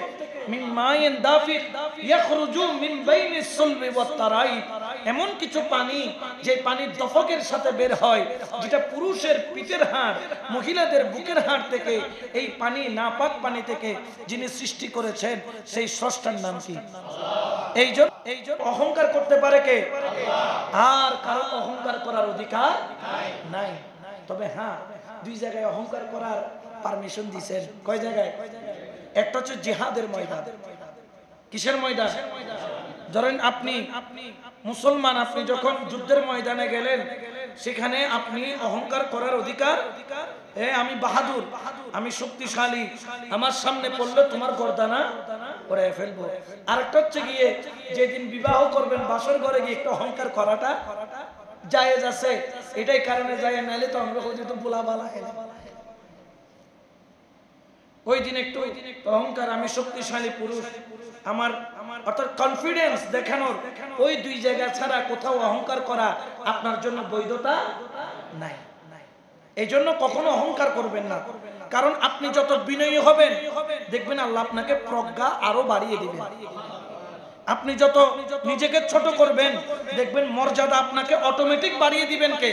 মিন মাইন দাফিক ইয়াখরুজু মিন বাইনিস সুলবি ওয়াত তারাইব, এমন কিছু পানি যে পানির দফকের সাথে বের হয়, যেটা পুরুষের পিঠের হাড় মহিলাদের বুকের হাড় থেকে। এই পানি নাপাক পানি থেকে যিনি সৃষ্টি করেছেন সেই স্রষ্টার নাম কি? এই জন্য অহংকার করতে পারে কে? আর কারো অহংকার করার অধিকার নাই। তবে হ্যাঁ, দুই জায়গায় অহংকার করার পারমিশন দিয়েছেন। কয় জায়গায়? একটা হচ্ছে জিহাদের ময়দান। কিসের ময়দান? ধরেন আপনি মুসলমান, আপনি যখন যুদ্ধের ময়দানে গেলেন, সেখানে আপনি অহংকার করার অধিকার, আমি বাহাদুর, আমি শক্তিশালী, আমার সামনে পড়লে তোমার গর্দানা করে ফেলবো। আরেকটা হচ্ছে গিয়ে যেদিন বিবাহ করবেন বাসর ঘরে গিয়ে একটু অহংকার করাটা জায়েজ আছে। এটাই কারণে যায়, নাইলে তো আমরা তো বুলাবালা ওই দিন একটু অহংকার, আমি শক্তিশালী পুরুষ, আমার অর্থাৎ কনফিডেন্স দেখানোর ওই দুই জায়গা ছাড়া কোথাও অহংকার করা আপনার জন্য বৈধতা নাই। এই জন্য কখনো অহংকার করবেন না, কারণ আপনি যত বিনয়ী হবেন দেখবেন আল্লাহ আপনাকে প্রজ্ঞা আরো বাড়িয়ে দিবেন। আপনি যত নিজেকে ছোট করবেন দেখবেন মর্যাদা আপনাকে অটোমেটিক বাড়িয়ে দিবেন কে?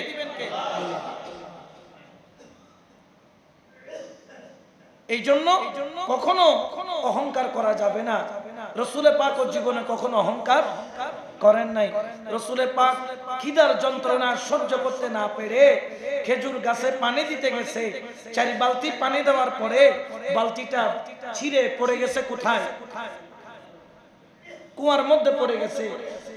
এই জন্য কখনো অহংকার করা যাবে না। রসুলে পাক ও জীবনে কখনো অহংকার করেন নাই। রসুলে পাক খিদার যন্ত্রণা সহ্য করতে না পেরে খেজুর গাছে পানি দিতে গেছে, 4 বালতি পানি দেওয়ার পরে বালতিটা ছিঁড়ে পড়ে গেছে কোথায়? কুয়ার মধ্যে পড়ে গেছে।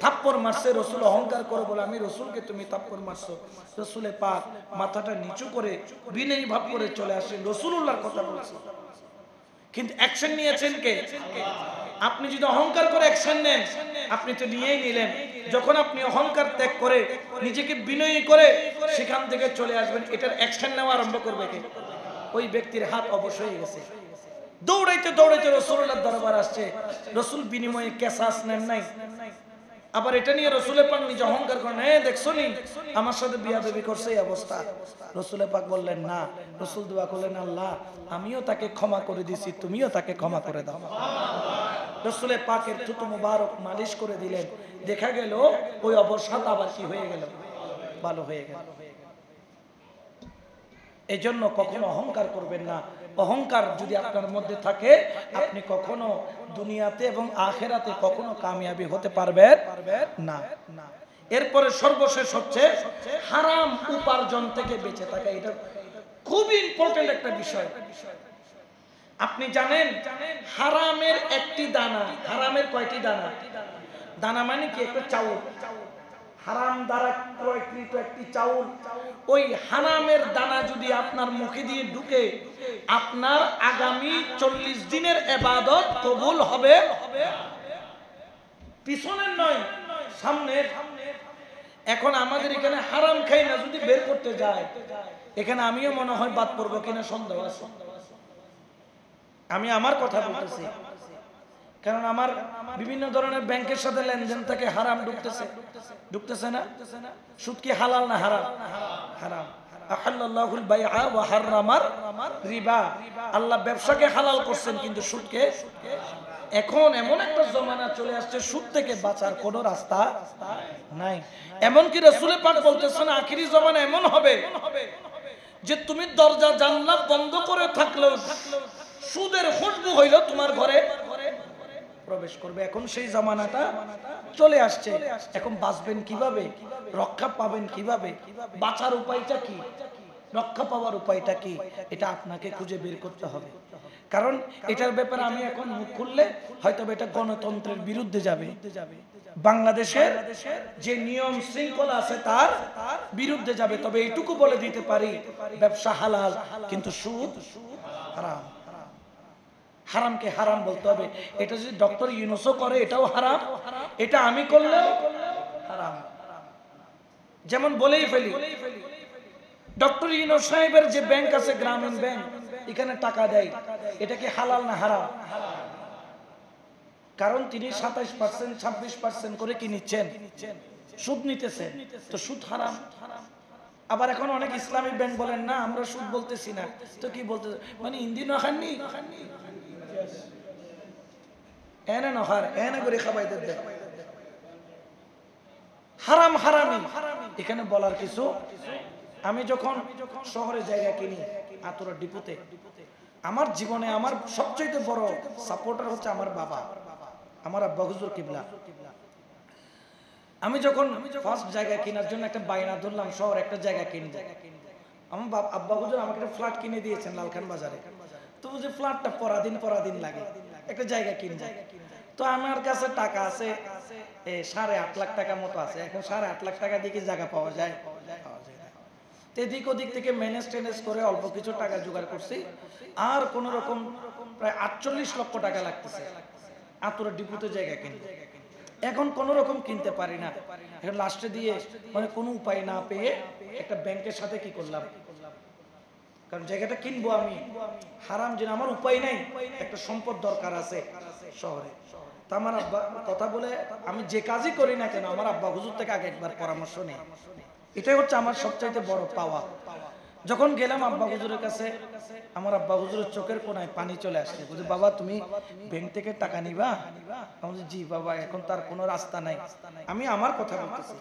থাপ্পড় মারছে রসুল, অহংকার করে বলে আমি রসুলকে তুমি থাপ্পড় মারছো। রসুলে পাক মাথাটা নিচু করে বিনয়ী ভাব করে চলে আসেন, রসুলুল্লাহর কথা বলছে, কিন্তু অ্যাকশন নিয়েছেন কে? আপনি যদি অহংকার করে অ্যাকশন নেন, আপনি তো নিয়েই নিলেন। যখন আপনি অহংকার ত্যাগ করে নিজেকে বিনয়ী করে সেখান থেকে চলে আসবেন, এটার অ্যাকশন নেওয়া আরম্ভ করবে কে? ওই ব্যক্তির হাত অবশ্যই গেছে। দৌড়াইতে দৌড়াইতে রসুলের দরবার আসছে, রসুল বিনিময়ে কেসাস নেন নাই। আবার এটা নিয়ে রসুলে পাক নিজে অহংকার করেন, দেখছো নি আমার সাথে বিয়াদবি করছে, এই অবস্থা। রসুলে পাক বললেন না, রসুল দোয়া করলেন, আল্লাহ আমিও তাকে ক্ষমা করে দিছি, তুমিও তাকে ক্ষমা করে দাও। রসুলে পাকের থুতু মুবারক মালিশ করে দিলেন, দেখা গেল ওই অবসাদ আবার কি হয়ে গেল? ভালো হয়ে গেল। এই জন্য কখনো অহংকার করবেন না। অহংকার যদি আপনার মধ্যে থাকে আপনি কখনো দুনিয়াতে এবং আখেরাতে কখনো কামিয়াবি হতে পারবেন না। এরপরে সর্বশেষ হচ্ছে হারাম উপার্জন থেকে বেঁচে থাকা। এটা খুব ইম্পর্টেন্ট একটা বিষয়। আপনি জানেন হারামের একটি দানা, হারামের কয়টি দানা? দানা মানে কি? একটা চাউল, হারাম দ্বারা ক্রয়কৃত একটি চাউল। ওই হারামের দানা যদি আপনার মুখে দিয়ে ঢুকে, আপনার আগামী 40 দিনের ইবাদত কবুল হবে। পিছনের নয়, সামনের। এখন আমাদের এখানে হারাম খাই না যদি বের করতে যায়, এখানে আমিও মনে হয় বাদ পড়বো কিনা সন্দেহ আছে। আমি আমার কথা বলতেছি, কারণ আমার বিভিন্ন ধরনের ব্যাংকের সাথে লেনদেন থাকে, হারাম ঢুকতেছে না? সুদ কি হালাল না হারাম? হারাম। আহাল্লাল্লাহুল বাইআ ওয়া হাররামার রিবা। আল্লাহ ব্যবসাকে হালাল করছেন কিন্তু সুদকে। এখন এমন একটা জমানা চলে আসছে সুদ থেকে বাঁচার কোনো রাস্তা নাই। এমনকি রাসূল পাক বলতেছেন আখিরি জমানা এমন হবে যে তুমি দরজা জানলা বন্ধ করে থাকলেও সুদের খুশবু হইল তোমার ঘরে প্রবেশ করবে। এখন সেই জামানাটা চলে আসছে। এখন বাঁচবেন কিভাবে? রক্ষা পাবেন কিভাবে? বাঁচার উপায়টা কি? রক্ষা পাওয়ার উপায়টা কি? এটা আপনাকে খুঁজে বের করতে হবে। কারণ এটার ব্যাপারে আমি এখন মুখ খুললে হয়তো এটা গণতন্ত্রের বিরুদ্ধে যাবে। বাংলাদেশের যে নিয়ম শৃঙ্খলা আছে তার বিরুদ্ধে যাবে। তবে এইটুকু বলে দিতে পারি, ব্যবসা হালাল কিন্তু সুদ হারাম। হারামকে হারাম বলতে হবে। এটা যদি ডক্টর ইউনুসও করে এটাও হারাম, এটা আমি করলেও হারাম। যেমন বলেই ফেলি, ডক্টর ইউনুস সাহেবের যে ব্যাংক আছে গ্রামীণ ব্যাংক, এখানে টাকা দেয়, এটা কি হালাল না হারাম? কারণ তিনি 27%, 26% করে কি নিচ্ছেন? সুদ নিতেছেন, তো সুদ হারাম। আবার এখন অনেক ইসলামী ব্যাংক বলেন না আমরা সুদ বলতেছি না, তো কি বলতে, মানে হিন্দি নখাননি এনে নখার এনে করে খাবাইতে দেয়, হারাম হারামি এখানে বলার কিছু। আমি যখন শহরে জায়গা কিনি আতুরা ডিপুতে, আমার জীবনে আমার সবচেয়ে বড় সাপোর্টার হচ্ছে আমার বাবা, আমার আব্বা হুজুর কিবলা। আমি যখন ফার্স্ট জায়গা কেনার জন্য একটা বায়না ধরলাম, শহরে একটা জায়গা কিনবো, আমার আব্বা হুজুর আমাকে একটা ফ্ল্যাট কিনে দিয়েছেন লালখান বাজারে। তো বুঝি ফ্ল্যাটটা পরাদিন লাগে, একটা জায়গা কিনবো। তো আমার কাছে টাকা আছে 8.5 লাখ টাকা মতো আছে। এখন 8.5 লাখ টাকা দিয়ে কি জায়গা পাওয়া যায়? এদিক ওদিক থেকে ম্যানেজ টেনেজ করে অল্প কিছু টাকা জোগাড় করছি, আর কোন রকম প্রায় 48 লক্ষ টাকা লাগতেছে আতুরা ডিপুতে জায়গা কিনতে। এখন কোন রকম কিনতে পারি না, এখন লাস্টে দিয়ে মানে কোনো উপায় না পেয়ে একটা ব্যাংকের সাথে কি করলাম, কারণ জায়গাটা কিনবো আমি, হারাম যে আমার উপায় নাই, একটা সম্পদ দরকার আছে শহরে। তা আমার আব্বা কথা বলে আমি যে কাজই করি না কেন আমার আব্বা হুজুর থেকে আগে একবার পরামর্শ নেই। এটাই হচ্ছে আমার সবচাইতে বড় পাওয়া। যখন গেলাম আব্বা হুজুরের কাছে, আমার আব্বা হুজুরের চোখের কোনায় পানি চলে আসছে, বলছে বাবা তুমি ব্যাংক থেকে টাকা নিবা? আমি বলছি জি বাবা, এখন তার কোনো রাস্তা নাই। আমি আমার কথা বলতেছি,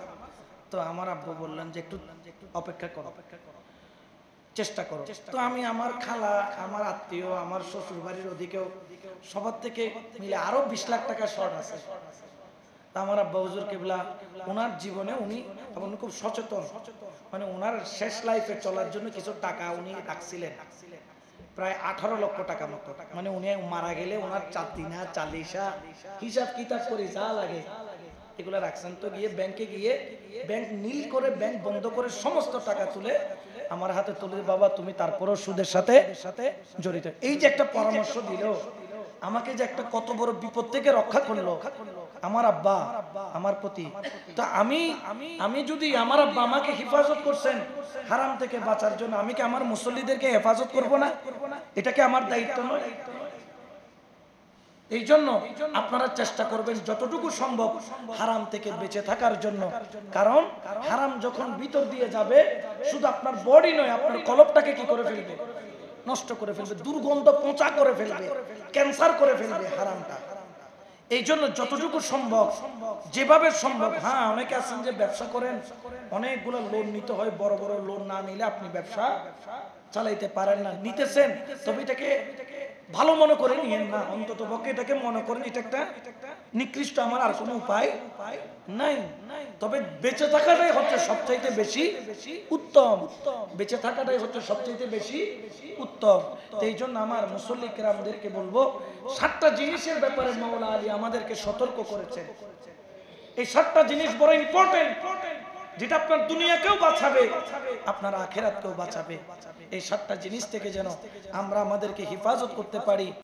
তো আমার আব্বা বললেন যে একটু অপেক্ষা করো, চেষ্টা করো। তো আমি আমার খালা, আমার আত্মীয়, আমার শ্বশুর বাড়ির ওদিকেও সবার থেকে মিলে আরো 20 লাখ টাকা শর্ট আছে। আমার আব্বা হুজুর কিবলা ওনার জীবনে উনি খুব সচেতন, মানে ওনার শেষ লাইফে চলার জন্য কিছু টাকা উনি রাখছিলেন, প্রায় 18 লক্ষ টাকা মতো। মানে উনি মারা গেলে ওনার চাতিনা চালিশা হিসাব কিতাব করে যা লাগে এগুলো রাখছেন। তো গিয়ে ব্যাংকে গিয়ে ব্যাংক নীল করে, ব্যাংক বন্ধ করে সমস্ত টাকা তুলে আমার হাতে তুলে, বাবা তুমি তারপরও সুদের সাথে জড়িত। এই যে একটা পরামর্শ দিল আমাকে, যে একটা কত বড় বিপদ থেকে রক্ষা করলো আমার আব্বা আমার প্রতি। তো আমি যদি আমার আব্বা আমাকে হেফাজত করছেন হারাম থেকে বাঁচার জন্য, আমি কি আমার মুসল্লিদেরকে হেফাজত করব না? এটা কি আমার দায়িত্ব নয়? এই জন্য আপনারা চেষ্টা করবেন যতটুকু সম্ভব হারাম থেকে বেঁচে থাকার জন্য। কারণ হারাম যখন ভিতর দিয়ে যাবে, শুধু আপনার বডি নয়, আপনার কলবটাকে কি করে ফেলবে? নষ্ট করে ফেলবে, দুর্গন্ধ পচা করে ফেলবে, ক্যান্সার করে ফেলবে হারামটা। এই জন্য যতটুকু সম্ভব, যেভাবে সম্ভব। হ্যাঁ, অনেকে আছেন যে ব্যবসা করেন, অনেকগুলো লোন নিতে হয়, বড় বড় লোন না নিলে আপনি ব্যবসা চালাইতে পারেন না। নিতেছেন, তবে এটাকে ভালো মনে করে নিয়েন না, অন্তত পক্ষে এটাকে মনে করেন এটা একটা নিকৃষ্ট, আমার আর কোনো উপায় নাই। তবে বেঁচে থাকাটাই হচ্ছে সবচাইতে বেশি উত্তম, বেঁচে থাকাটাই হচ্ছে সবচাইতে বেশি উত্তম। এই জন্য আমার মুসল্লি কেরামদেরকে বলবো, 7টা জিনিসের ব্যাপারে মাওলা আলী আমাদেরকে সতর্ক করেছেন। এই 7টা জিনিস বড় ইম্পর্টেন্ট, যেটা আপনার দুনিয়াকেও বাঁচাবে, আপনার আখিরাতকেও বাঁচাবে। এই 7টা জিনিস থেকে যেন আমরা আমাদেরকে হেফাজত করতে পারি।